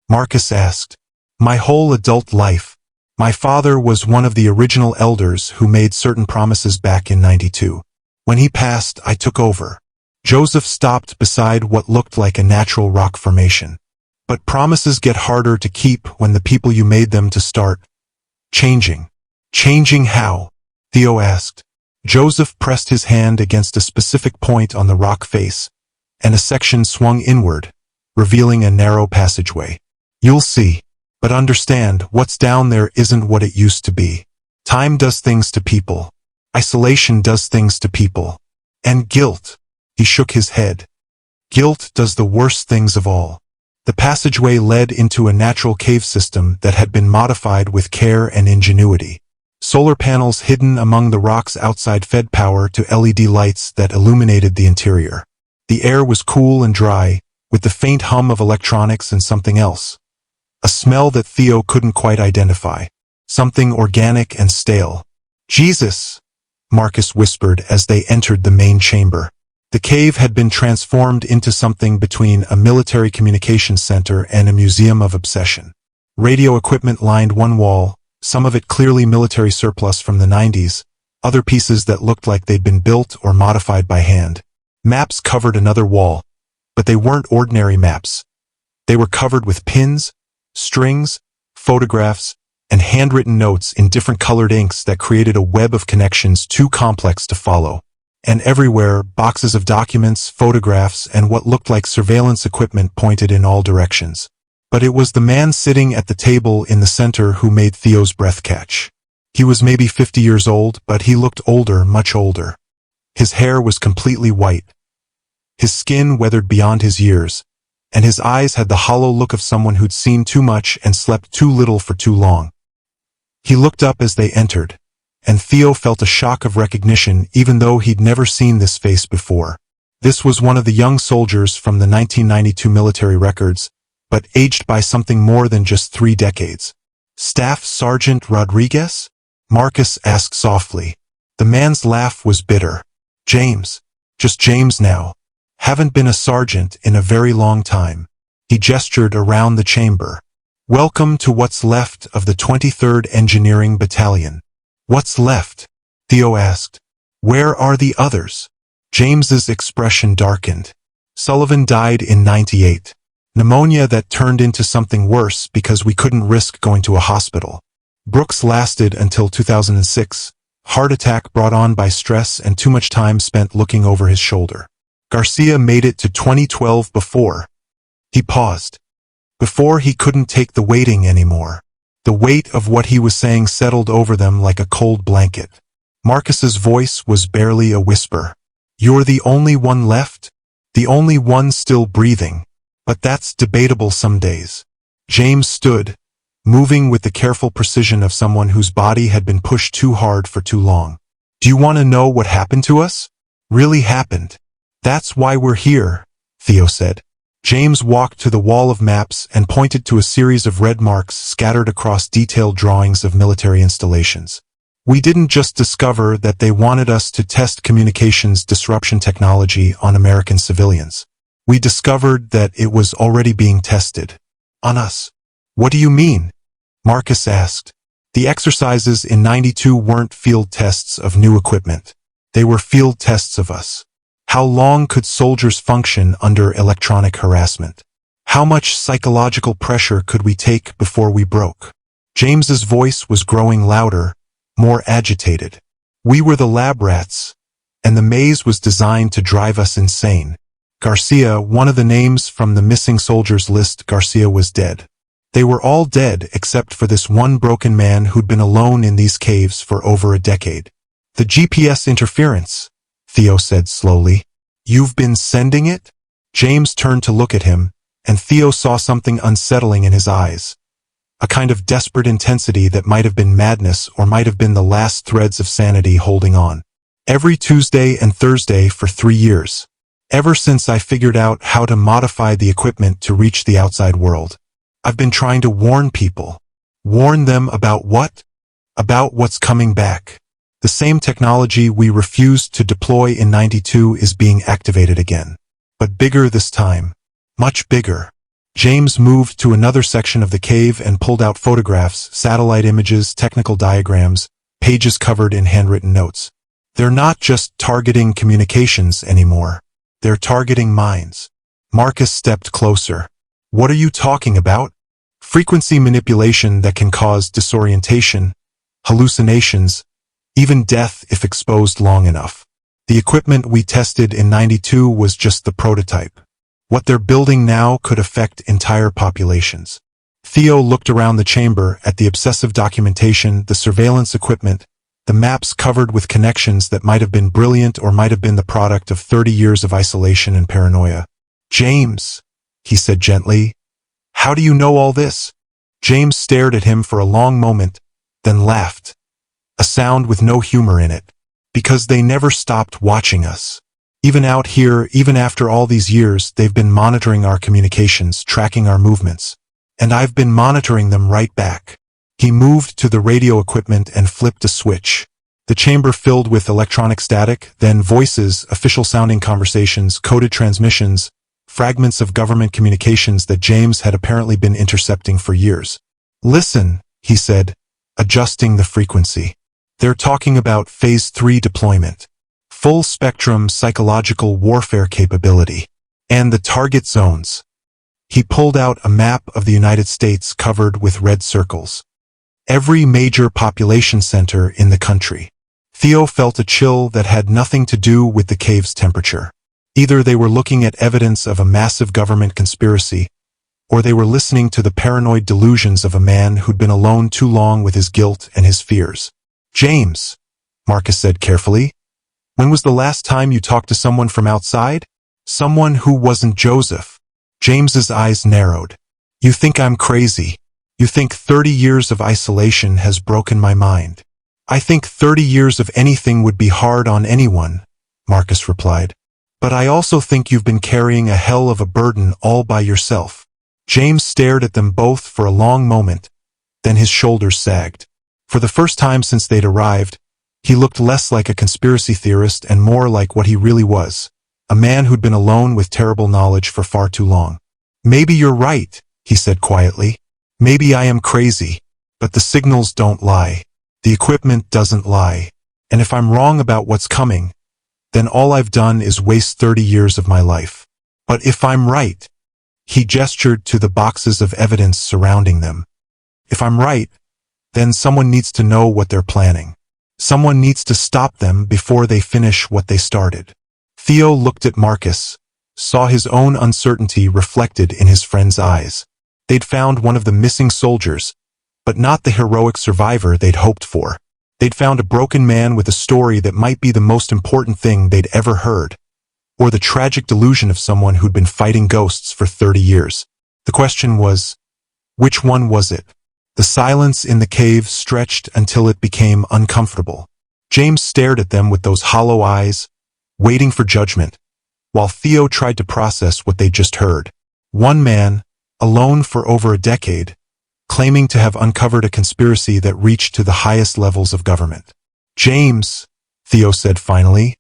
Marcus asked. My whole adult life. My father was one of the original elders who made certain promises back in '92. When he passed, I took over. Joseph stopped beside what looked like a natural rock formation. But promises get harder to keep when the people you made them to start changing. Changing how? Theo asked. Joseph pressed his hand against a specific point on the rock face, and a section swung inward, revealing a narrow passageway. You'll see. But understand, what's down there isn't what it used to be. Time does things to people. Isolation does things to people. And guilt. He shook his head. Guilt does the worst things of all. The passageway led into a natural cave system that had been modified with care and ingenuity. Solar panels hidden among the rocks outside fed power to LED lights that illuminated the interior. The air was cool and dry, with the faint hum of electronics and something else. A smell that Theo couldn't quite identify. Something organic and stale. Jesus, Marcus whispered as they entered the main chamber. The cave had been transformed into something between a military communications center and a museum of obsession. Radio equipment lined one wall, some of it clearly military surplus from the 90s, other pieces that looked like they'd been built or modified by hand. Maps covered another wall, but they weren't ordinary maps. They were covered with pins, strings, photographs, and handwritten notes in different colored inks that created a web of connections too complex to follow. And everywhere, boxes of documents, photographs, and what looked like surveillance equipment pointed in all directions. But it was the man sitting at the table in the center who made Theo's breath catch. He was maybe 50 years old, but he looked older, much older. His hair was completely white. His skin weathered beyond his years, and his eyes had the hollow look of someone who'd seen too much and slept too little for too long. He looked up as they entered, and Theo felt a shock of recognition even though he'd never seen this face before. This was one of the young soldiers from the 1992 military records, but aged by something more than just 3 decades. "Staff Sergeant Rodriguez?" Marcus asked softly. The man's laugh was bitter. "James. Just James now. Haven't been a sergeant in a very long time." He gestured around the chamber. "Welcome to what's left of the 23rd Engineering Battalion." "What's left?" Theo asked. "Where are the others?" James's expression darkened. "Sullivan died in 98. Pneumonia that turned into something worse because we couldn't risk going to a hospital. Brooks lasted until 2006, heart attack brought on by stress and too much time spent looking over his shoulder. Garcia made it to 2012 before." He paused. Before he couldn't take the waiting anymore. The weight of what he was saying settled over them like a cold blanket. Marcus's voice was barely a whisper. "You're the only one left? The only one still breathing? But that's debatable some days." James stood, moving with the careful precision of someone whose body had been pushed too hard for too long. "Do you want to know what happened to us? Really happened. That's why we're here," Theo said. James walked to the wall of maps and pointed to a series of red marks scattered across detailed drawings of military installations. "We didn't just discover that they wanted us to test communications disruption technology on American civilians. We discovered that it was already being tested. On us." "What do you mean?" Marcus asked. "The exercises in 92 weren't field tests of new equipment. They were field tests of us. How long could soldiers function under electronic harassment? How much psychological pressure could we take before we broke?" James's voice was growing louder, more agitated. "We were the lab rats, and the maze was designed to drive us insane." Garcia, one of the names from the missing soldiers list, Garcia was dead. They were all dead except for this one broken man who'd been alone in these caves for over a decade. "The GPS interference," Theo said slowly. "You've been sending it?" James turned to look at him, and Theo saw something unsettling in his eyes. A kind of desperate intensity that might have been madness or might have been the last threads of sanity holding on. "Every Tuesday and Thursday for 3 years. Ever since I figured out how to modify the equipment to reach the outside world. I've been trying to warn people." "Warn them about what?" "About what's coming back. The same technology we refused to deploy in 92 is being activated again. But bigger this time. Much bigger." James moved to another section of the cave and pulled out photographs, satellite images, technical diagrams, pages covered in handwritten notes. "They're not just targeting communications anymore. They're targeting minds." Marcus stepped closer. "What are you talking about?" "Frequency manipulation that can cause disorientation, hallucinations, even death if exposed long enough. The equipment we tested in 92 was just the prototype. What they're building now could affect entire populations." Theo looked around the chamber at the obsessive documentation, the surveillance equipment, the maps covered with connections that might have been brilliant or might have been the product of 30 years of isolation and paranoia. "James," he said gently, "how do you know all this?" James stared at him for a long moment, then laughed. A sound with no humor in it. "Because they never stopped watching us. Even out here, even after all these years, they've been monitoring our communications, tracking our movements. And I've been monitoring them right back." He moved to the radio equipment and flipped a switch. The chamber filled with electronic static, then voices, official-sounding conversations, coded transmissions, fragments of government communications that James had apparently been intercepting for years. "Listen," he said, adjusting the frequency. "They're talking about Phase 3 deployment. Full-spectrum psychological warfare capability. And the target zones." He pulled out a map of the United States covered with red circles. Every major population center in the country. Theo felt a chill that had nothing to do with the cave's temperature. Either they were looking at evidence of a massive government conspiracy, or they were listening to the paranoid delusions of a man who'd been alone too long with his guilt and his fears. "James," Marcus said carefully, "when was the last time you talked to someone from outside? Someone who wasn't Joseph?" James's eyes narrowed. "You think I'm crazy. You think 30 years of isolation has broken my mind." "I think 30 years of anything would be hard on anyone," Marcus replied. "But I also think you've been carrying a hell of a burden all by yourself." James stared at them both for a long moment, then his shoulders sagged. For the first time since they'd arrived, he looked less like a conspiracy theorist and more like what he really was, a man who'd been alone with terrible knowledge for far too long. "Maybe you're right," he said quietly. "Maybe I am crazy, but the signals don't lie. The equipment doesn't lie. And if I'm wrong about what's coming, then all I've done is waste 30 years of my life. But if I'm right," he gestured to the boxes of evidence surrounding them. "If I'm right, then someone needs to know what they're planning. Someone needs to stop them before they finish what they started." Theo looked at Marcus, saw his own uncertainty reflected in his friend's eyes. They'd found one of the missing soldiers, but not the heroic survivor they'd hoped for. They'd found a broken man with a story that might be the most important thing they'd ever heard, or the tragic delusion of someone who'd been fighting ghosts for 30 years. The question was, which one was it? The silence in the cave stretched until it became uncomfortable. James stared at them with those hollow eyes, waiting for judgment, while Theo tried to process what they'd just heard. One man, alone for over a decade, claiming to have uncovered a conspiracy that reached to the highest levels of government. "James," Theo said finally,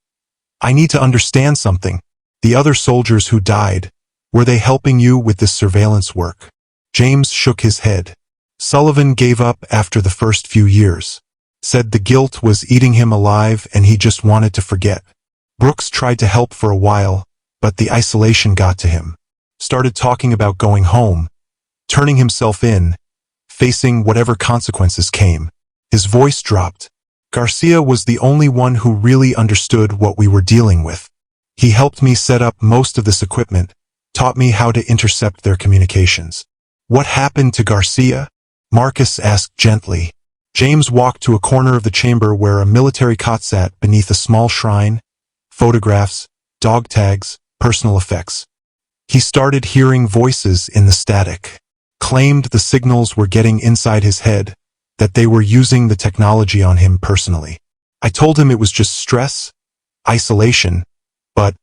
"I need to understand something. The other soldiers who died, were they helping you with this surveillance work?" James shook his head. "Sullivan gave up after the first few years. Said the guilt was eating him alive and he just wanted to forget. Brooks tried to help for a while, but the isolation got to him. Started talking about going home, turning himself in, facing whatever consequences came." His voice dropped. "Garcia was the only one who really understood what we were dealing with. He helped me set up most of this equipment, taught me how to intercept their communications." "What happened to Garcia?" Marcus asked gently. James walked to a corner of the chamber where a military cot sat beneath a small shrine, photographs, dog tags, personal effects. He started hearing voices in the static. Claimed the signals were getting inside his head, that they were using the technology on him personally. "I told him it was just stress, isolation, but..."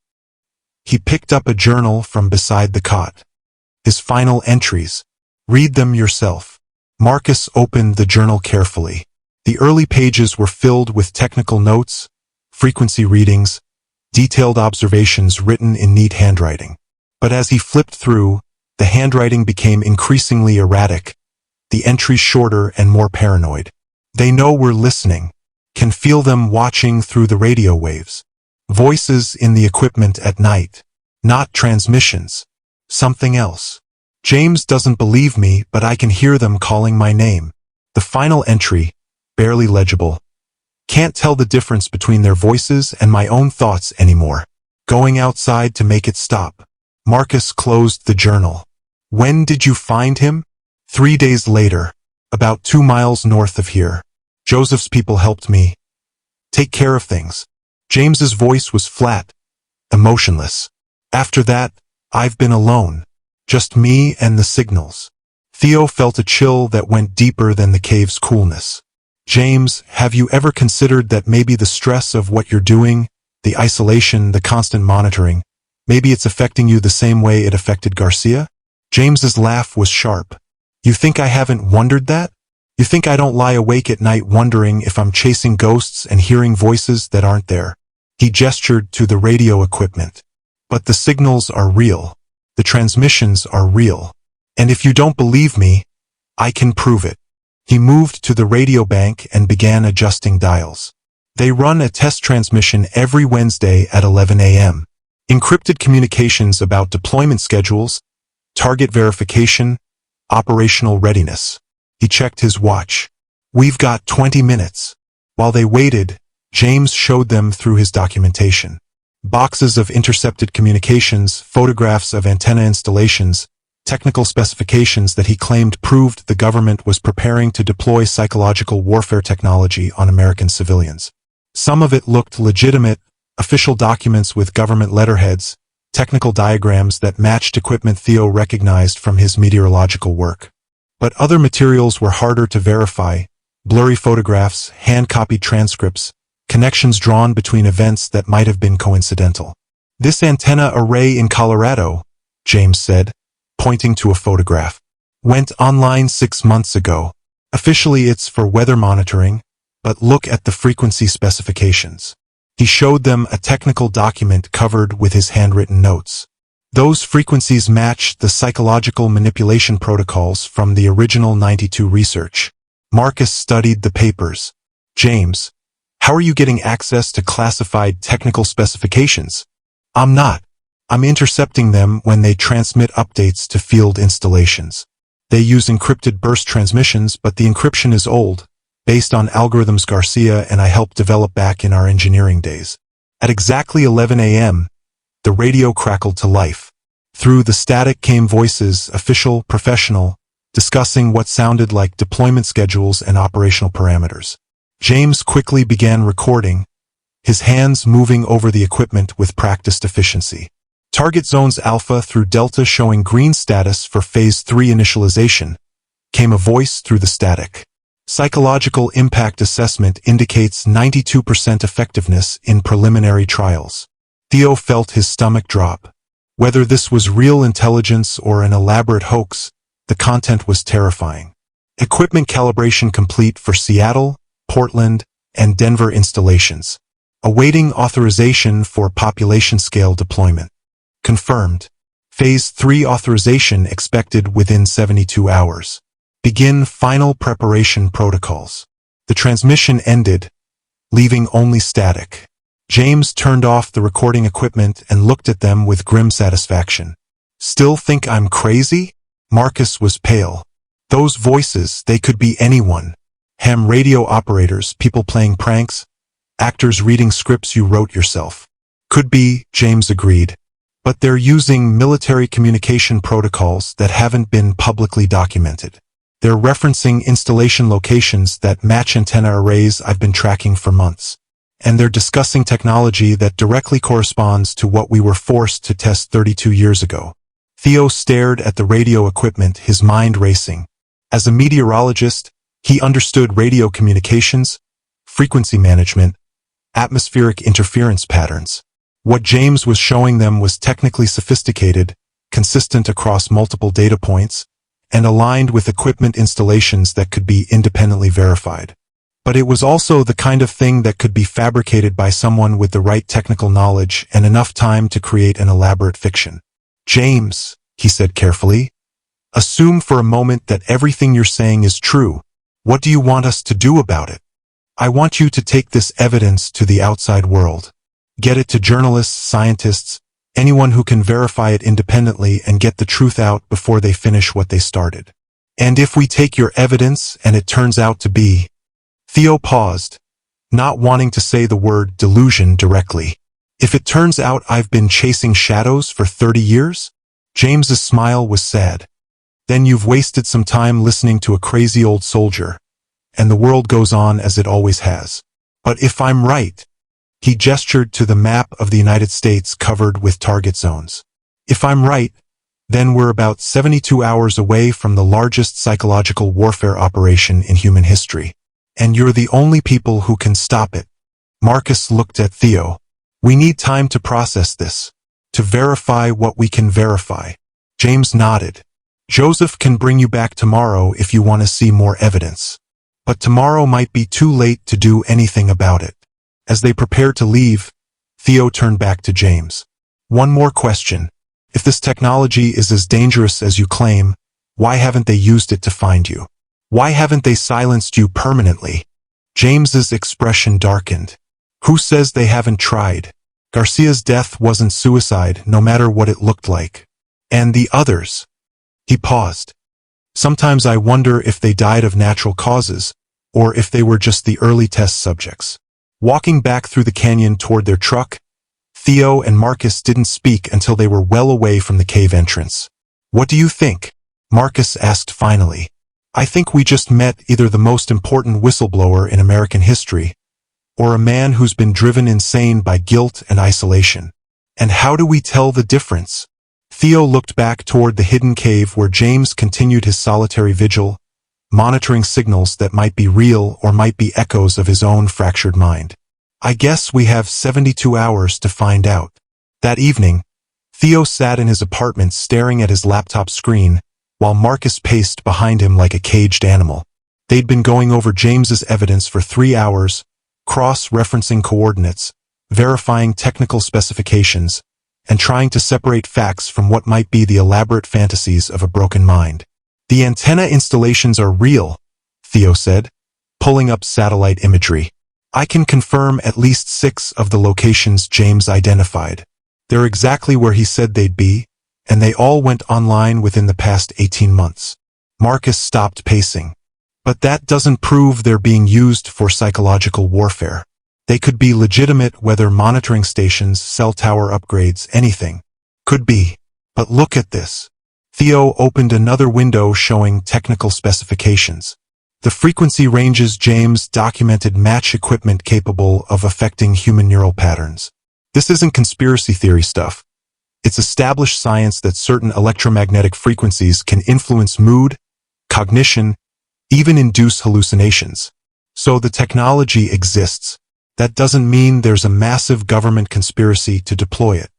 He picked up a journal from beside the cot. His final entries. "Read them yourself." Marcus opened the journal carefully. The early pages were filled with technical notes, frequency readings, detailed observations written in neat handwriting. But as he flipped through, the handwriting became increasingly erratic, the entries shorter and more paranoid. "They know we're listening. Can feel them watching through the radio waves. Voices in the equipment at night. Not transmissions. Something else. James doesn't believe me, but I can hear them calling my name." The final entry, barely legible. "Can't tell the difference between their voices and my own thoughts anymore. Going outside to make it stop." Marcus closed the journal. "When did you find him?" 3 days later, about 2 miles north of here. Joseph's people helped me take care of things." James's voice was flat, emotionless. "After that, I've been alone. Just me and the signals." Theo felt a chill that went deeper than the cave's coolness. "James, have you ever considered that maybe the stress of what you're doing, the isolation, the constant monitoring, maybe it's affecting you the same way it affected Garcia?" James's laugh was sharp. "You think I haven't wondered that? You think I don't lie awake at night wondering if I'm chasing ghosts and hearing voices that aren't there? He gestured to the radio equipment. But the signals are real. The transmissions are real. And if you don't believe me, I can prove it. He moved to the radio bank and began adjusting dials. They run a test transmission every Wednesday at 11 a.m. Encrypted communications about deployment schedules, target verification, operational readiness. He checked his watch. We've got 20 minutes. While they waited, James showed them through his documentation. Boxes of intercepted communications, photographs of antenna installations, technical specifications that he claimed proved the government was preparing to deploy psychological warfare technology on American civilians. Some of it looked legitimate, official documents with government letterheads, technical diagrams that matched equipment Theo recognized from his meteorological work. But other materials were harder to verify, blurry photographs, hand-copied transcripts, connections drawn between events that might have been coincidental. This antenna array in Colorado, James said, pointing to a photograph, went online 6 months ago. Officially it's for weather monitoring, but look at the frequency specifications. He showed them a technical document covered with his handwritten notes. Those frequencies matched the psychological manipulation protocols from the original 92 research. Marcus studied the papers. James, how are you getting access to classified technical specifications? I'm not. I'm intercepting them when they transmit updates to field installations. They use encrypted burst transmissions, but the encryption is old, based on algorithms Garcia and I helped develop back in our engineering days. At exactly 11 a.m., the radio crackled to life. Through the static came voices, official, professional, discussing what sounded like deployment schedules and operational parameters. James quickly began recording, his hands moving over the equipment with practiced efficiency. Target zones Alpha through Delta showing green status for Phase 3 initialization, came a voice through the static. Psychological impact assessment indicates 92% effectiveness in preliminary trials. Theo felt his stomach drop. Whether this was real intelligence or an elaborate hoax, the content was terrifying. Equipment calibration complete for Seattle, Portland, and Denver installations. Awaiting authorization for population-scale deployment. Confirmed. Phase 3 authorization expected within 72 hours. Begin final preparation protocols. The transmission ended, leaving only static. James turned off the recording equipment and looked at them with grim satisfaction. Still think I'm crazy? Marcus was pale. Those voices, they could be anyone. Ham radio operators, people playing pranks, actors reading scripts you wrote yourself. Could be, James agreed. But they're using military communication protocols that haven't been publicly documented. They're referencing installation locations that match antenna arrays I've been tracking for months. And they're discussing technology that directly corresponds to what we were forced to test 32 years ago. Theo stared at the radio equipment, his mind racing. As a meteorologist, he understood radio communications, frequency management, atmospheric interference patterns. What James was showing them was technically sophisticated, consistent across multiple data points, and aligned with equipment installations that could be independently verified. But it was also the kind of thing that could be fabricated by someone with the right technical knowledge and enough time to create an elaborate fiction. James, he said carefully, assume for a moment that everything you're saying is true. What do you want us to do about it? I want you to take this evidence to the outside world. Get it to journalists, scientists, anyone who can verify it independently and get the truth out before they finish what they started. And if we take your evidence and it turns out to be... Theo paused, not wanting to say the word delusion directly. If it turns out I've been chasing shadows for 30 years? James's smile was sad. Then you've wasted some time listening to a crazy old soldier, and the world goes on as it always has. But if I'm right... He gestured to the map of the United States covered with target zones. If I'm right, then we're about 72 hours away from the largest psychological warfare operation in human history. And you're the only people who can stop it. Marcus looked at Theo. We need time to process this. To verify what we can verify. James nodded. Joseph can bring you back tomorrow if you want to see more evidence. but tomorrow might be too late to do anything about it. As they prepared to leave, Theo turned back to James. One more question. If this technology is as dangerous as you claim, why haven't they used it to find you? Why haven't they silenced you permanently? James's expression darkened. Who says they haven't tried? Garcia's death wasn't suicide, no matter what it looked like. And the others? He paused. Sometimes I wonder if they died of natural causes, or if they were just the early test subjects. Walking back through the canyon toward their truck, Theo and Marcus didn't speak until they were well away from the cave entrance. What do you think? Marcus asked finally. I think we just met either the most important whistleblower in American history, or a man who's been driven insane by guilt and isolation. And how do we tell the difference? Theo looked back toward the hidden cave where James continued his solitary vigil, monitoring signals that might be real or might be echoes of his own fractured mind. I guess we have 72 hours to find out. That evening, Theo sat in his apartment staring at his laptop screen, while Marcus paced behind him like a caged animal. They'd been going over James's evidence for 3 hours, cross-referencing coordinates, verifying technical specifications, and trying to separate facts from what might be the elaborate fantasies of a broken mind. The antenna installations are real, Theo said, pulling up satellite imagery. I can confirm at least 6 of the locations James identified. They're exactly where he said they'd be, and they all went online within the past 18 months. Marcus stopped pacing. But that doesn't prove they're being used for psychological warfare. They could be legitimate weather monitoring stations, cell tower upgrades, anything. Could be. But look at this. Theo opened another window showing technical specifications. The frequency ranges James documented match equipment capable of affecting human neural patterns. This isn't conspiracy theory stuff. It's established science that certain electromagnetic frequencies can influence mood, cognition, even induce hallucinations. So the technology exists. That doesn't mean there's a massive government conspiracy to deploy it.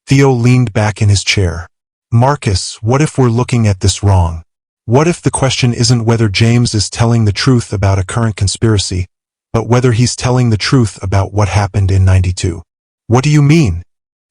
Theo leaned back in his chair. Marcus, what if we're looking at this wrong? What if the question isn't whether James is telling the truth about a current conspiracy, but whether he's telling the truth about what happened in '92? What do you mean?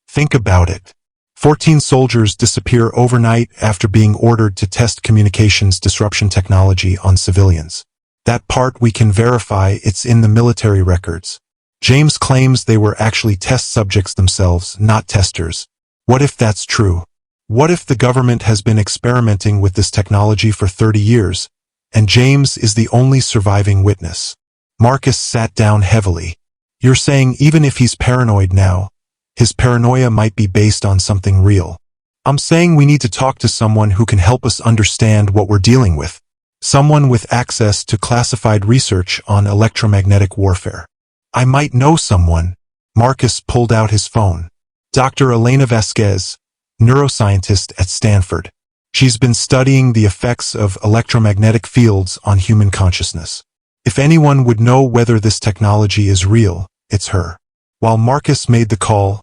Think about it. 14 soldiers disappear overnight after being ordered to test communications disruption technology on civilians. That part we can verify, it's in the military records. James claims they were actually test subjects themselves, not testers. What if that's true? What if the government has been experimenting with this technology for 30 years, and James is the only surviving witness? Marcus sat down heavily. You're saying even if he's paranoid now, his paranoia might be based on something real. I'm saying we need to talk to someone who can help us understand what we're dealing with. Someone with access to classified research on electromagnetic warfare. I might know someone. Marcus pulled out his phone. Dr. Elena Vasquez, neuroscientist at Stanford. She's been studying the effects of electromagnetic fields on human consciousness. If anyone would know whether this technology is real, it's her. While Marcus made the call,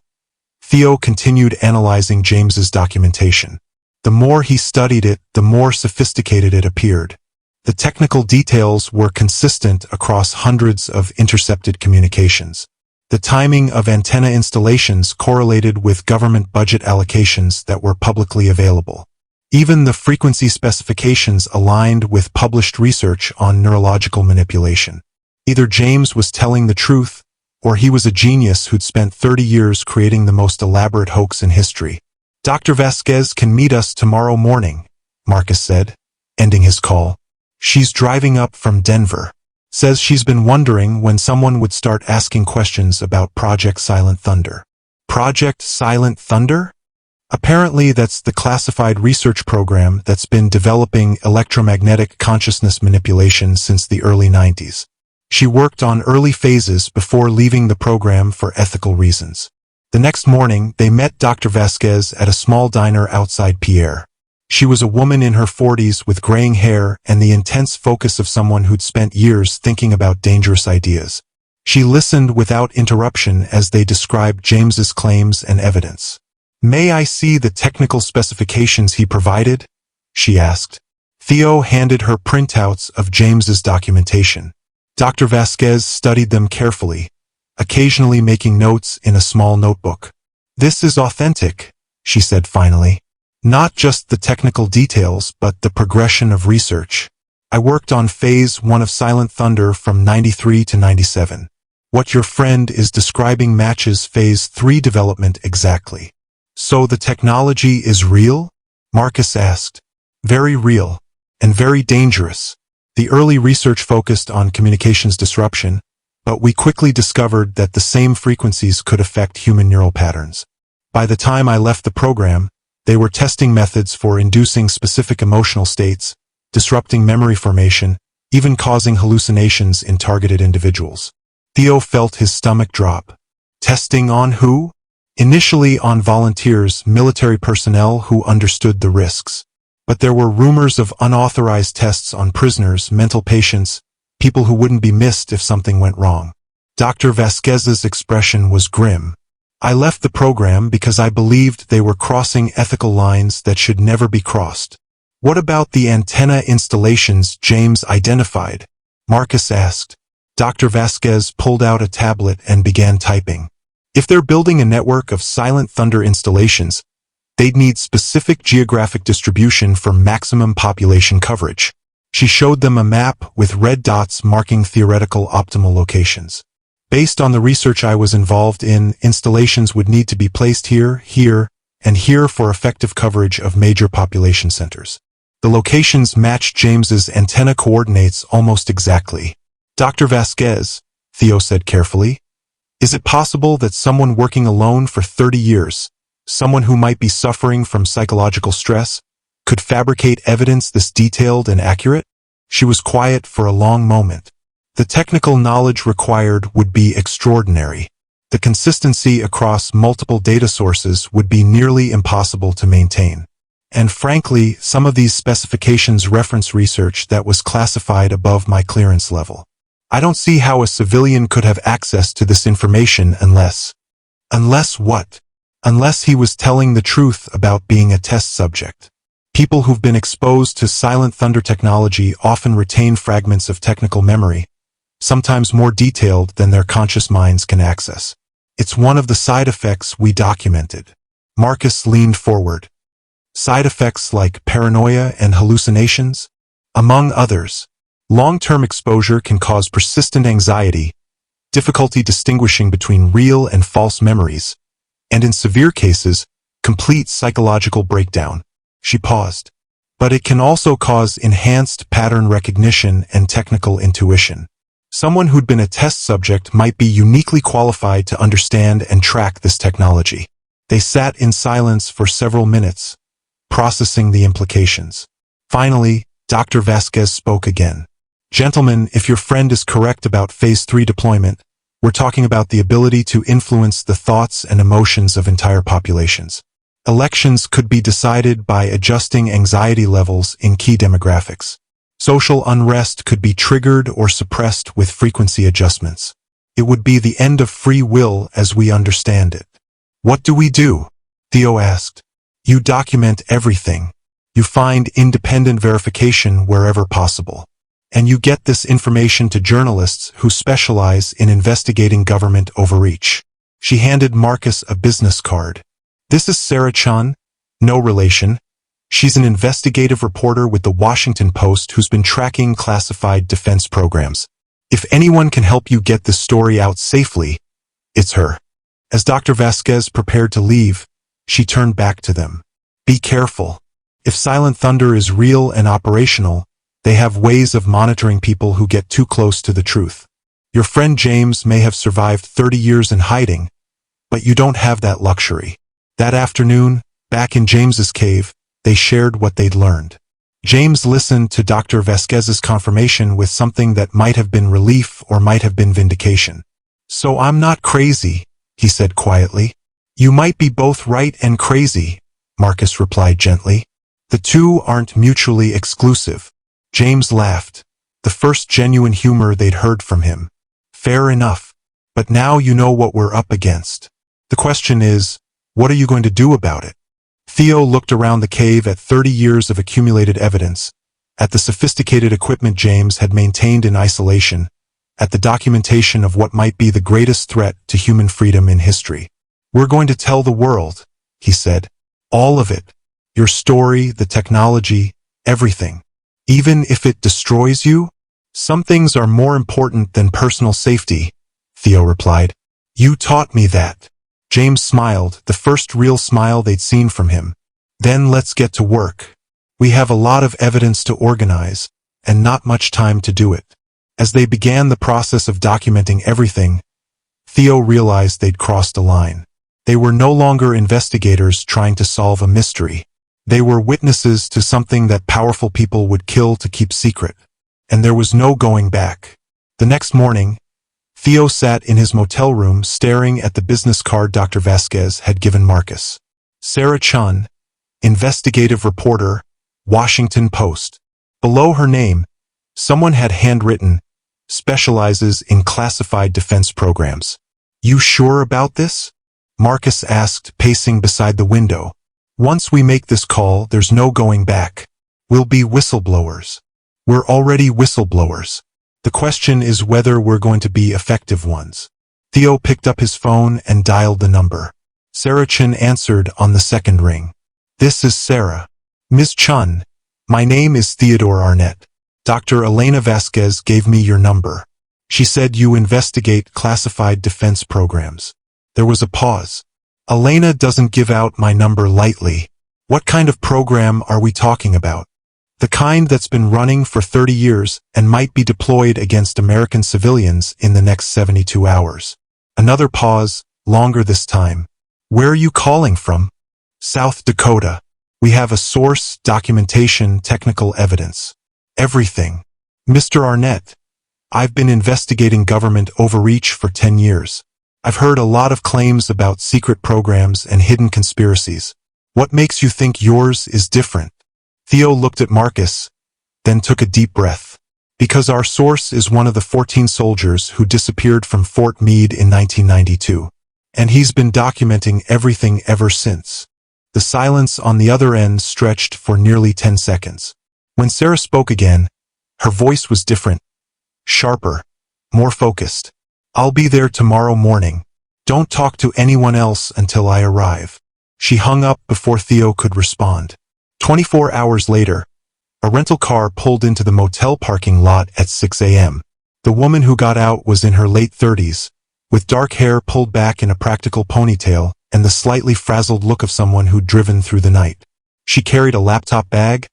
Theo continued analyzing James's documentation. The more he studied it, the more sophisticated it appeared. The technical details were consistent across hundreds of intercepted communications. The timing of antenna installations correlated with government budget allocations that were publicly available. Even the frequency specifications aligned with published research on neurological manipulation. Either James was telling the truth, or he was a genius who'd spent 30 years creating the most elaborate hoax in history. Dr. Vasquez can meet us tomorrow morning, Marcus said, ending his call. She's driving up from Denver. Says she's been wondering when someone would start asking questions about Project Silent Thunder. Project Silent Thunder? Apparently that's the classified research program that's been developing electromagnetic consciousness manipulation since the early 90s. She worked on early phases before leaving the program for ethical reasons. The next morning, they met Dr. Vasquez at a small diner outside Pierre. She was a woman in her 40s with graying hair and the intense focus of someone who'd spent years thinking about dangerous ideas. She listened without interruption as they described James's claims and evidence. May I see the technical specifications he provided? She asked. Theo handed her printouts of James's documentation. Dr. Vasquez studied them carefully, occasionally making notes in a small notebook. "This is authentic," she said finally. "Not just the technical details, but the progression of research. I worked on Phase 1 of Silent Thunder from 93 to 97. What your friend is describing matches Phase 3 development exactly." "So the technology is real?" Marcus asked. "Very real, and very dangerous. The early research focused on communications disruption, but we quickly discovered that the same frequencies could affect human neural patterns. By the time I left the program, they were testing methods for inducing specific emotional states, disrupting memory formation, even causing hallucinations in targeted individuals." Theo felt his stomach drop. Testing on who? Initially on volunteers, military personnel who understood the risks. But there were rumors of unauthorized tests on prisoners, mental patients, people who wouldn't be missed if something went wrong. Dr. Vasquez's expression was grim. "I left the program because I believed they were crossing ethical lines that should never be crossed." "What about the antenna installations James identified?" Marcus asked. Dr. Vasquez pulled out a tablet and began typing. "If they're building a network of Silent Thunder installations, they'd need specific geographic distribution for maximum population coverage." She showed them a map with red dots marking theoretical optimal locations. "Based on the research I was involved in, installations would need to be placed here, here, and here for effective coverage of major population centers." The locations matched James's antenna coordinates almost exactly. "Dr. Vasquez," Theo said carefully, "is it possible that someone working alone for 30 years, someone who might be suffering from psychological stress, could fabricate evidence this detailed and accurate?" She was quiet for a long moment. The technical knowledge required would be extraordinary. The consistency across multiple data sources would be nearly impossible to maintain. And frankly, some of these specifications reference research that was classified above my clearance level. I don't see how a civilian could have access to this information unless... Unless what? Unless he was telling the truth about being a test subject. People who've been exposed to Silent Thunder technology often retain fragments of technical memory, sometimes more detailed than their conscious minds can access. It's one of the side effects we documented. Marcus leaned forward. Side effects like paranoia and hallucinations? Among others. Long-term exposure can cause persistent anxiety, difficulty distinguishing between real and false memories, and in severe cases, complete psychological breakdown. She paused. But it can also cause enhanced pattern recognition and technical intuition. Someone who'd been a test subject might be uniquely qualified to understand and track this technology. They sat in silence for several minutes, processing the implications. Finally, Dr. Vasquez spoke again. "Gentlemen, if your friend is correct about Phase 3 deployment, we're talking about the ability to influence the thoughts and emotions of entire populations. Elections could be decided by adjusting anxiety levels in key demographics. Social unrest could be triggered or suppressed with frequency adjustments. It would be the end of free will as we understand it." "What do we do?" Theo asked. "You document everything. You find independent verification wherever possible. And you get this information to journalists who specialize in investigating government overreach." She handed Marcus a business card. "This is Sarah Chun, no relation. She's an investigative reporter with the Washington Post who's been tracking classified defense programs. If anyone can help you get this story out safely, it's her." As Dr. Vasquez prepared to leave, she turned back to them. "Be careful. If Silent Thunder is real and operational, they have ways of monitoring people who get too close to the truth. Your friend James may have survived 30 years in hiding, but you don't have that luxury." That afternoon, back in James's cave, they shared what they'd learned. James listened to Dr. Vasquez's confirmation with something that might have been relief or might have been vindication. "So I'm not crazy," he said quietly. "You might be both right and crazy," Marcus replied gently. "The two aren't mutually exclusive." James laughed, the first genuine humor they'd heard from him. "Fair enough. But now you know what we're up against. The question is, what are you going to do about it?" Theo looked around the cave at 30 years of accumulated evidence, at the sophisticated equipment James had maintained in isolation, at the documentation of what might be the greatest threat to human freedom in history. "We're going to tell the world," he said. "All of it. Your story, the technology, everything. Even if it destroys you? Some things are more important than personal safety," Theo replied. "You taught me that." James smiled, the first real smile they'd seen from him. "Then let's get to work. We have a lot of evidence to organize, and not much time to do it." As they began the process of documenting everything, Theo realized they'd crossed a line. They were no longer investigators trying to solve a mystery. They were witnesses to something that powerful people would kill to keep secret. And there was no going back. The next morning, Theo sat in his motel room staring at the business card Dr. Vasquez had given Marcus. Sarah Chun, investigative reporter, Washington Post. Below her name, someone had handwritten, "Specializes in classified defense programs." "You sure about this?" Marcus asked, pacing beside the window. "Once we make this call, there's no going back. We'll be whistleblowers. We're already whistleblowers. The question is whether we're going to be effective ones." Theo picked up his phone and dialed the number. Sarah Chun answered on the second ring. "This is Sarah." "Ms. Chun, my name is Theodore Arnett. Dr. Elena Vasquez gave me your number. She said you investigate classified defense programs." There was a pause. "Elena doesn't give out my number lightly. What kind of program are we talking about?" "The kind that's been running for 30 years and might be deployed against American civilians in the next 72 hours. Another pause, longer this time. "Where are you calling from?" "South Dakota. We have a source, documentation, technical evidence. Everything." "Mr. Arnett, I've been investigating government overreach for 10 years. I've heard a lot of claims about secret programs and hidden conspiracies. What makes you think yours is different?" Theo looked at Marcus, then took a deep breath. "Because our source is one of the 14 soldiers who disappeared from Fort Meade in 1992. And he's been documenting everything ever since." The silence on the other end stretched for nearly 10 seconds. When Sarah spoke again, her voice was different, sharper, more focused. "I'll be there tomorrow morning. Don't talk to anyone else until I arrive." She hung up before Theo could respond. 24 hours later, a rental car pulled into the motel parking lot at 6 a.m. The woman who got out was in her late 30s, with dark hair pulled back in a practical ponytail and the slightly frazzled look of someone who'd driven through the night. She carried a laptop bag,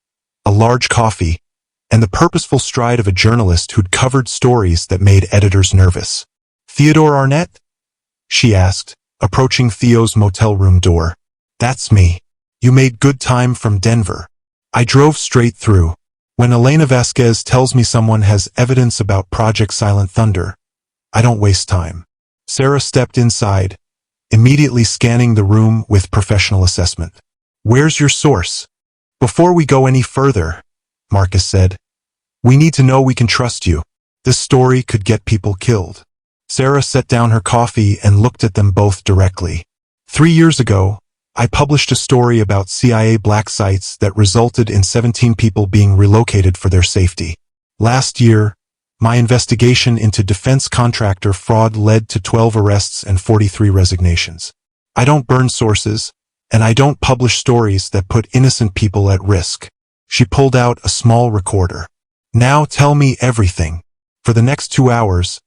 a large coffee, and the purposeful stride of a journalist who'd covered stories that made editors nervous. "Theodore Arnett?" she asked, approaching Theo's motel room door. "That's me. You made good time from Denver. I drove straight through. When Elena Vasquez tells me someone has evidence about Project Silent Thunder, I don't waste time." Sarah stepped inside, immediately scanning the room with professional assessment. "Where's your source?" "Before we go any further," Marcus said, "we need to know we can trust you. This story could get people killed." Sarah set down her coffee and looked at them both directly. 3 years ago, I published a story about CIA black sites that resulted in 17 people being relocated for their safety. Last year, my investigation into defense contractor fraud led to 12 arrests and 43 resignations. I don't burn sources, and I don't publish stories that put innocent people at risk. She pulled out a small recorder. "Now tell me everything." For the next 2 hours,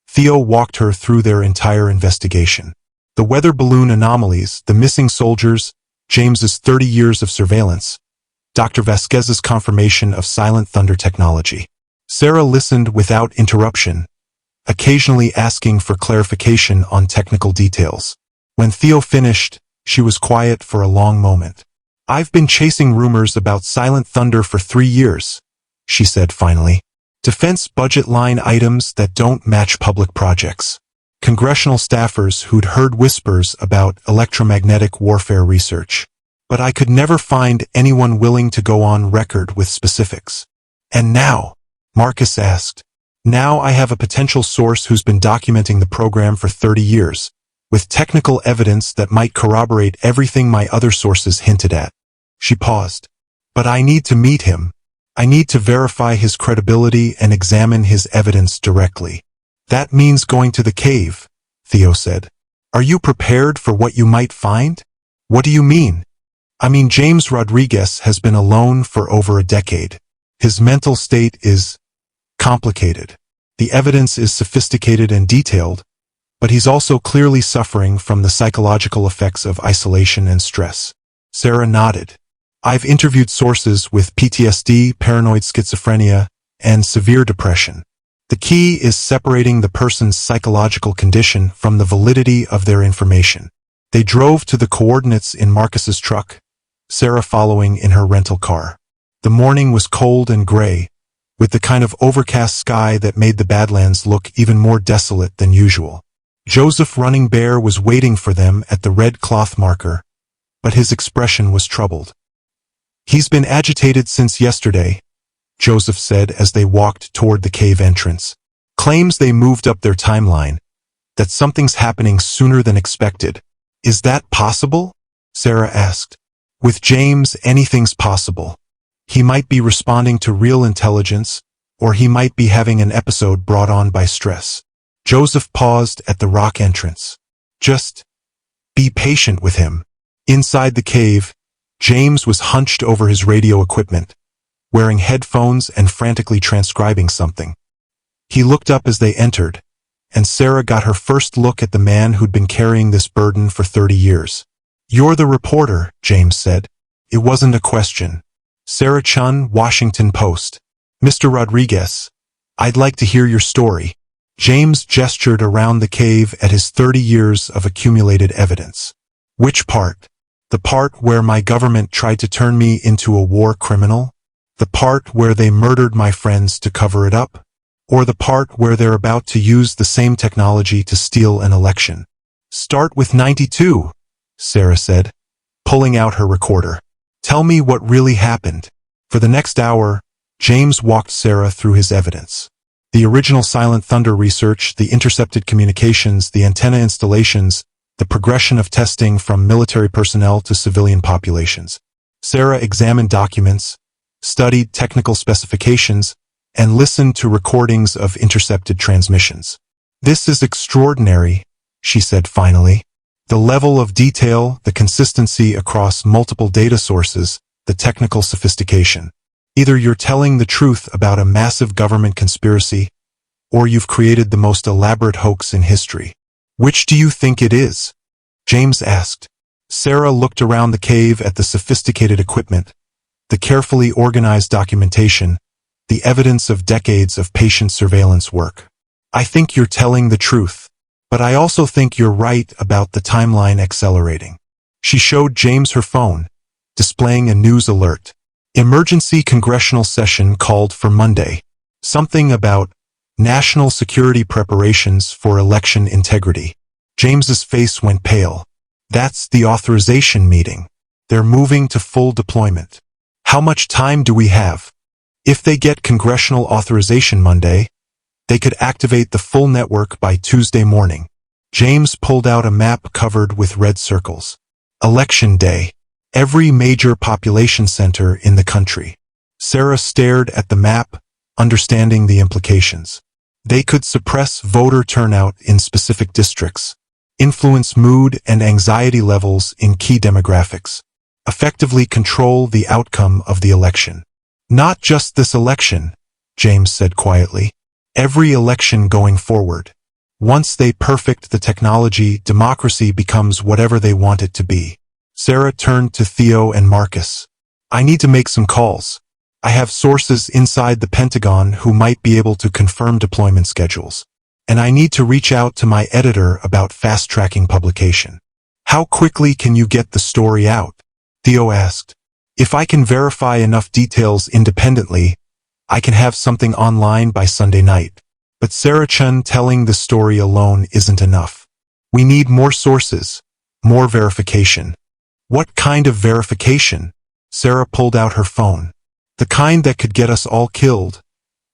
Theo walked her through their entire investigation. The weather balloon anomalies, the missing soldiers, James's 30 years of surveillance, Dr. Vasquez's confirmation of Silent Thunder technology. Sarah listened without interruption, occasionally asking for clarification on technical details. When Theo finished, she was quiet for a long moment. "I've been chasing rumors about Silent Thunder for 3 years, she said finally. Defense budget line items that don't match public projects. Congressional staffers who'd heard whispers about electromagnetic warfare research. But I could never find anyone willing to go on record with specifics. And now?" Marcus asked. "Now I have a potential source who's been documenting the program for 30 years, with technical evidence that might corroborate everything my other sources hinted at." She paused. "But I need to meet him. I need to verify his credibility and examine his evidence directly. That means going to the cave, Theo said. Are you prepared for what you might find? What do you mean? I mean, James Rodriguez has been alone for over a decade. His mental state is complicated. The evidence is sophisticated and detailed, but he's also clearly suffering from the psychological effects of isolation and stress. Sarah nodded. I've interviewed sources with PTSD, paranoid schizophrenia, and severe depression. The key is separating the person's psychological condition from the validity of their information. They drove to the coordinates in Marcus's truck, Sarah following in her rental car. The morning was cold and gray, with the kind of overcast sky that made the Badlands look even more desolate than usual. Joseph Running Bear was waiting for them at the red cloth marker, but his expression was troubled. He's been agitated since yesterday, Joseph said as they walked toward the cave entrance. Claims they moved up their timeline, that something's happening sooner than expected. Is that possible? Sarah asked. With James, anything's possible. He might be responding to real intelligence, or he might be having an episode brought on by stress. Joseph paused at the rock entrance. Just be patient with him. Inside the cave, James was hunched over his radio equipment, wearing headphones and frantically transcribing something. He looked up as they entered, and Sarah got her first look at the man who'd been carrying this burden for 30 years. You're the reporter, James said. It wasn't a question. Sarah Chun, Washington Post. Mr. Rodriguez, I'd like to hear your story. James gestured around the cave at his 30 years of accumulated evidence. Which part? The part where my government tried to turn me into a war criminal? The part where they murdered my friends to cover it up? Or the part where they're about to use the same technology to steal an election? Start with 92, Sarah said, pulling out her recorder. Tell me what really happened. For the next hour, James walked Sarah through his evidence. The original Silent Thunder research, the intercepted communications, the antenna installations, the progression of testing from military personnel to civilian populations. Sarah examined documents, studied technical specifications, and listened to recordings of intercepted transmissions. This is extraordinary, she said finally. The level of detail, the consistency across multiple data sources, the technical sophistication. Either you're telling the truth about a massive government conspiracy, or you've created the most elaborate hoax in history. Which do you think it is? James asked. Sarah looked around the cave at the sophisticated equipment, the carefully organized documentation, the evidence of decades of patient surveillance work. I think you're telling the truth, but I also think you're right about the timeline accelerating. She showed James her phone, displaying a news alert. Emergency congressional session called for Monday. Something about national security preparations for election integrity. James's face went pale. That's the authorization meeting. They're moving to full deployment. How much time do we have? If they get congressional authorization Monday, they could activate the full network by Tuesday morning. James pulled out a map covered with red circles. Election day. Every major population center in the country. Sarah stared at the map, understanding the implications. They could suppress voter turnout in specific districts, influence mood and anxiety levels in key demographics, effectively control the outcome of the election. Not just this election, James said quietly. Every election going forward. Once they perfect the technology, democracy becomes whatever they want it to be. Sarah turned to Theo and Marcus. I need to make some calls. I have sources inside the Pentagon who might be able to confirm deployment schedules. And I need to reach out to my editor about fast-tracking publication. How quickly can you get the story out? Theo asked. If I can verify enough details independently, I can have something online by Sunday night. But Sarah Chun telling the story alone isn't enough. We need more sources, more verification. What kind of verification? Sarah pulled out her phone. The kind that could get us all killed,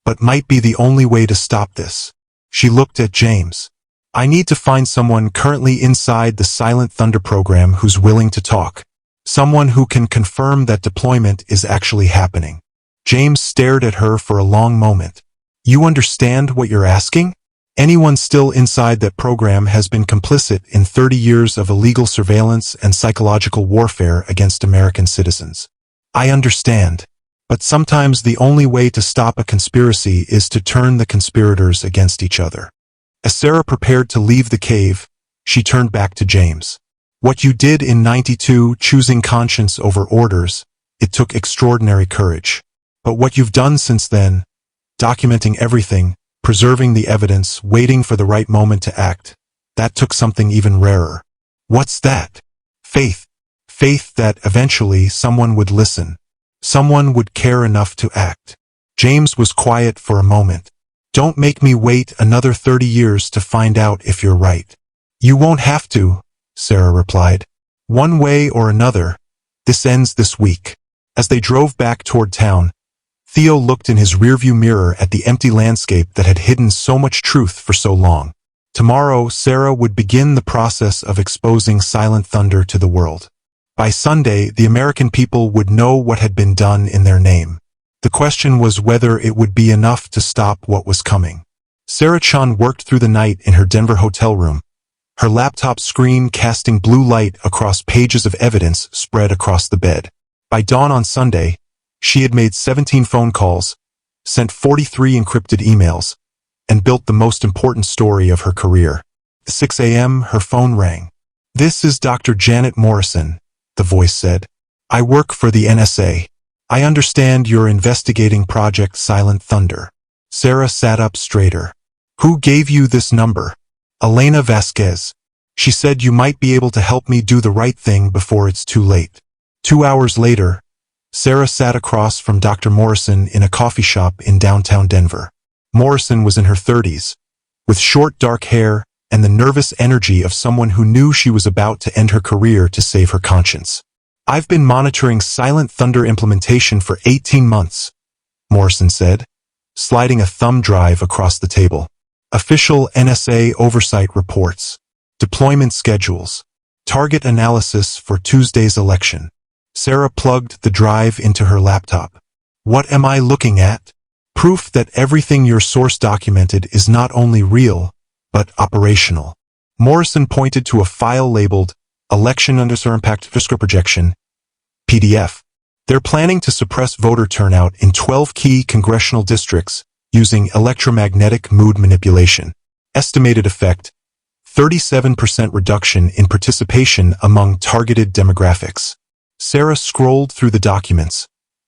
but might be the only way to stop this. She looked at James. I need to find someone currently inside the Silent Thunder program who's willing to talk. Someone who can confirm that deployment is actually happening. James stared at her for a long moment. You understand what you're asking? Anyone still inside that program has been complicit in 30 years of illegal surveillance and psychological warfare against American citizens. I understand. But sometimes the only way to stop a conspiracy is to turn the conspirators against each other. As Sarah prepared to leave the cave, she turned back to James. What you did in '92, choosing conscience over orders, it took extraordinary courage. But what you've done since then, documenting everything, preserving the evidence, waiting for the right moment to act, that took something even rarer. What's that? Faith. Faith that eventually someone would listen. Someone would care enough to act. James was quiet for a moment. Don't make me wait another 30 years to find out if you're right. You won't have to, Sarah replied. One way or another, this ends this week. As they drove back toward town, Theo looked in his rearview mirror at the empty landscape that had hidden so much truth for so long. Tomorrow, Sarah would begin the process of exposing Silent Thunder to the world. By Sunday, the American people would know what had been done in their name. The question was whether it would be enough to stop what was coming. Sarah Chun worked through the night in her Denver hotel room, her laptop screen casting blue light across pages of evidence spread across the bed. By dawn on Sunday, she had made 17 phone calls, sent 43 encrypted emails, and built the most important story of her career. At 6 a.m., her phone rang. This is Dr. Janet Morrison, the voice said. I work for the NSA. I understand you're investigating Project Silent Thunder. Sarah sat up straighter. Who gave you this number? Elena Vasquez. She said you might be able to help me do the right thing before it's too late. 2 hours later, Sarah sat across from Dr. Morrison in a coffee shop in downtown Denver. Morrison was in her 30s, with short dark hair and the nervous energy of someone who knew she was about to end her career to save her conscience. I've been monitoring Silent Thunder implementation for 18 months, Morrison said, sliding a thumb drive across the table. Official NSA oversight reports, deployment schedules, target analysis for Tuesday's election. Sarah plugged the drive into her laptop. What am I looking at? Proof that everything your source documented is not only real, but operational. Morrison pointed to a file labeled Election Underscore Impact Fiscal Projection, PDF. They're planning to suppress voter turnout in 12 key congressional districts using electromagnetic mood manipulation. Estimated effect, 37% reduction in participation among targeted demographics. Sarah scrolled through the documents,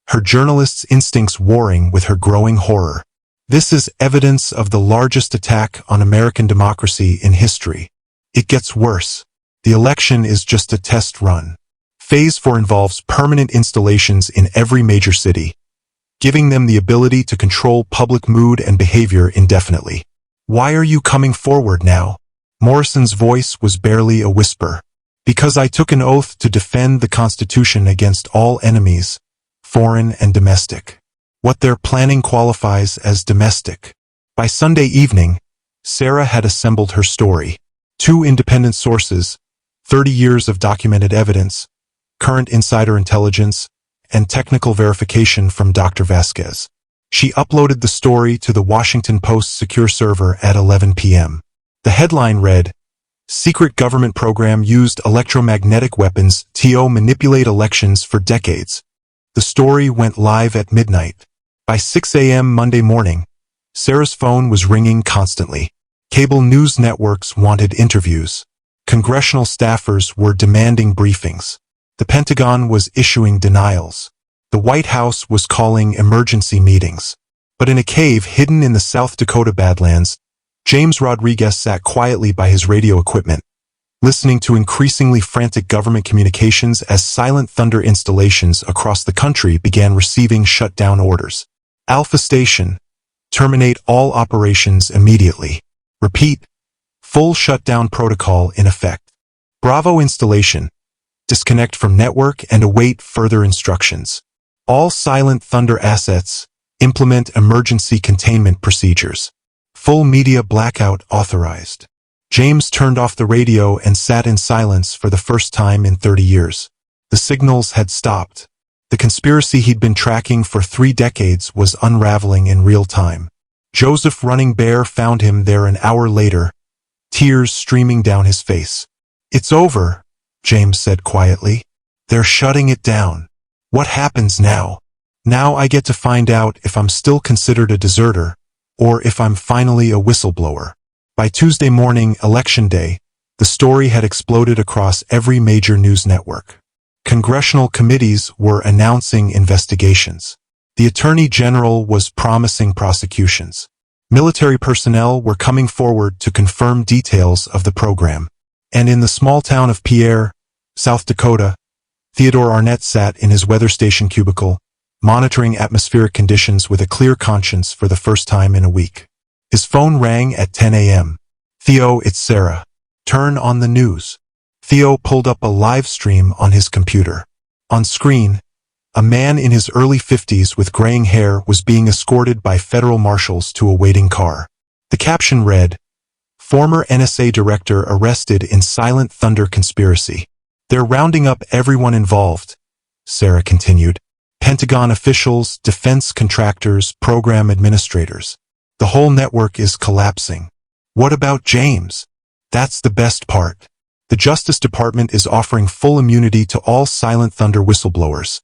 her journalist's instincts warring with her growing horror. This is evidence of the largest attack on American democracy in history. It gets worse. The election is just a test run. Phase 4 involves permanent installations in every major city, giving them the ability to control public mood and behavior indefinitely. Why are you coming forward now? Morrison's voice was barely a whisper. Because I took an oath to defend the Constitution against all enemies, foreign and domestic. What they're planning qualifies as domestic. By Sunday evening, Sarah had assembled her story. 2 independent sources, 30 years of documented evidence, current insider intelligence, and technical verification from Dr. Vasquez. She uploaded the story to the Washington Post's secure server at 11 p.m. The headline read, Secret government program used electromagnetic weapons to manipulate elections for decades. The story went live at midnight. By 6 a.m. Monday morning, Sarah's phone was ringing constantly. Cable news networks wanted interviews. Congressional staffers were demanding briefings. The Pentagon was issuing denials. The White House was calling emergency meetings. But in a cave hidden in the South Dakota Badlands, James Rodriguez sat quietly by his radio equipment, listening to increasingly frantic government communications as Silent Thunder installations across the country began receiving shutdown orders. Alpha Station, terminate all operations immediately. Repeat, full shutdown protocol in effect. Bravo installation, disconnect from network and await further instructions. All Silent Thunder assets, implement emergency containment procedures. Full media blackout authorized. James turned off the radio and sat in silence for the first time in 30 years. The signals had stopped. The conspiracy he'd been tracking for 3 decades was unraveling in real time. Joseph Running Bear found him there an hour later, tears streaming down his face. "It's over," James said quietly. "They're shutting it down. What happens now? Now I get to find out if I'm still considered a deserter, or if I'm finally a whistleblower." By Tuesday morning, Election Day, the story had exploded across every major news network. Congressional committees were announcing investigations. The Attorney General was promising prosecutions. Military personnel were coming forward to confirm details of the program. And in the small town of Pierre, South Dakota, Theodore Arnett sat in his weather station cubicle, monitoring atmospheric conditions with a clear conscience for the first time in a week. His phone rang at 10 a.m. "Theo, it's Sarah. Turn on the news." Theo pulled up a live stream on his computer. On screen, a man in his early 50s with graying hair was being escorted by federal marshals to a waiting car. The caption read, "Former NSA director arrested in Silent Thunder conspiracy. They're rounding up everyone involved," Sarah continued. "Pentagon officials, defense contractors, program administrators. The whole network is collapsing." "What about James?" "That's the best part. The Justice Department is offering full immunity to all Silent Thunder whistleblowers,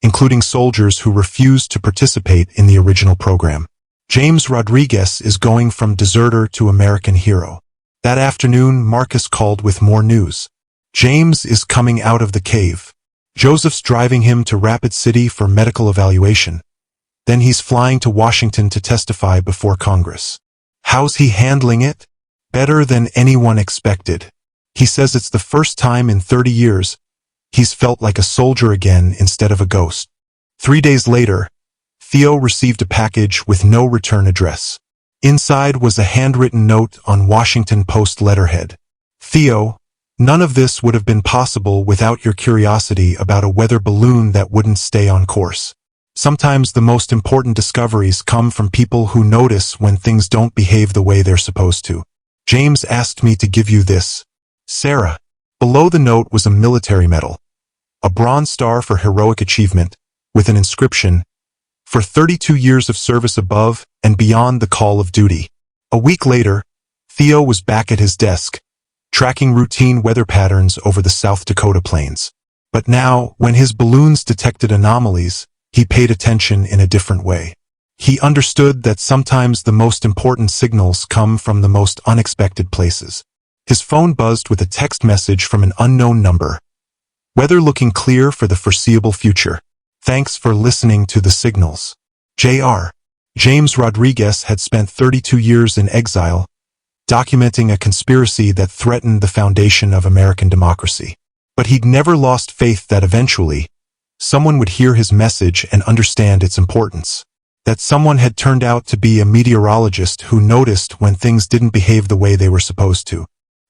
including soldiers who refused to participate in the original program. James Rodriguez is going from deserter to American hero." That afternoon, Marcus called with more news. James is coming out of the cave. Joseph's driving him to Rapid City for medical evaluation. Then he's flying to Washington to testify before Congress. How's he handling it? Better than anyone expected. He says it's the first time in 30 years he's felt like a soldier again instead of a ghost. 3 days later, Theo received a package with no return address. Inside was a handwritten note on Washington Post letterhead. "Theo, none of this would have been possible without your curiosity about a weather balloon that wouldn't stay on course. Sometimes the most important discoveries come from people who notice when things don't behave the way they're supposed to. James asked me to give you this. Sarah." Below the note was a military medal, a Bronze Star for heroic achievement, with an inscription, "For 32 years of service above and beyond the call of duty." A week later, Theo was back at his desk, tracking routine weather patterns over the South Dakota plains. But now, when his balloons detected anomalies, he paid attention in a different way. He understood that sometimes the most important signals come from the most unexpected places. His phone buzzed with a text message from an unknown number. "Weather looking clear for the foreseeable future. Thanks for listening to the signals. Jr." James Rodriguez had spent 32 years in exile, documenting a conspiracy that threatened the foundation of American democracy. But he'd never lost faith that eventually, someone would hear his message and understand its importance. That someone had turned out to be a meteorologist who noticed when things didn't behave the way they were supposed to.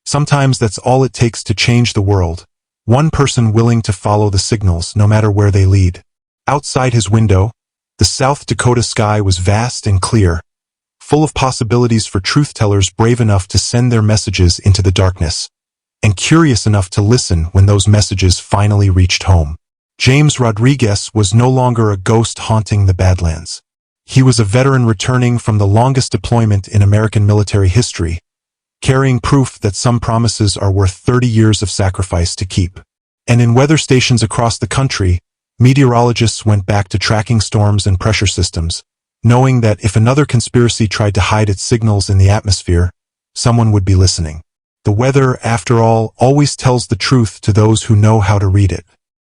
Sometimes that's all it takes to change the world. One person willing to follow the signals no matter where they lead. Outside his window, the South Dakota sky was vast and clear, full of possibilities for truth-tellers brave enough to send their messages into the darkness, and curious enough to listen when those messages finally reached home. James Rodriguez was no longer a ghost haunting the Badlands. He was a veteran returning from the longest deployment in American military history, carrying proof that some promises are worth 30 years of sacrifice to keep. And in weather stations across the country, meteorologists went back to tracking storms and pressure systems, knowing that if another conspiracy tried to hide its signals in the atmosphere, someone would be listening. The weather, after all, always tells the truth to those who know how to read it.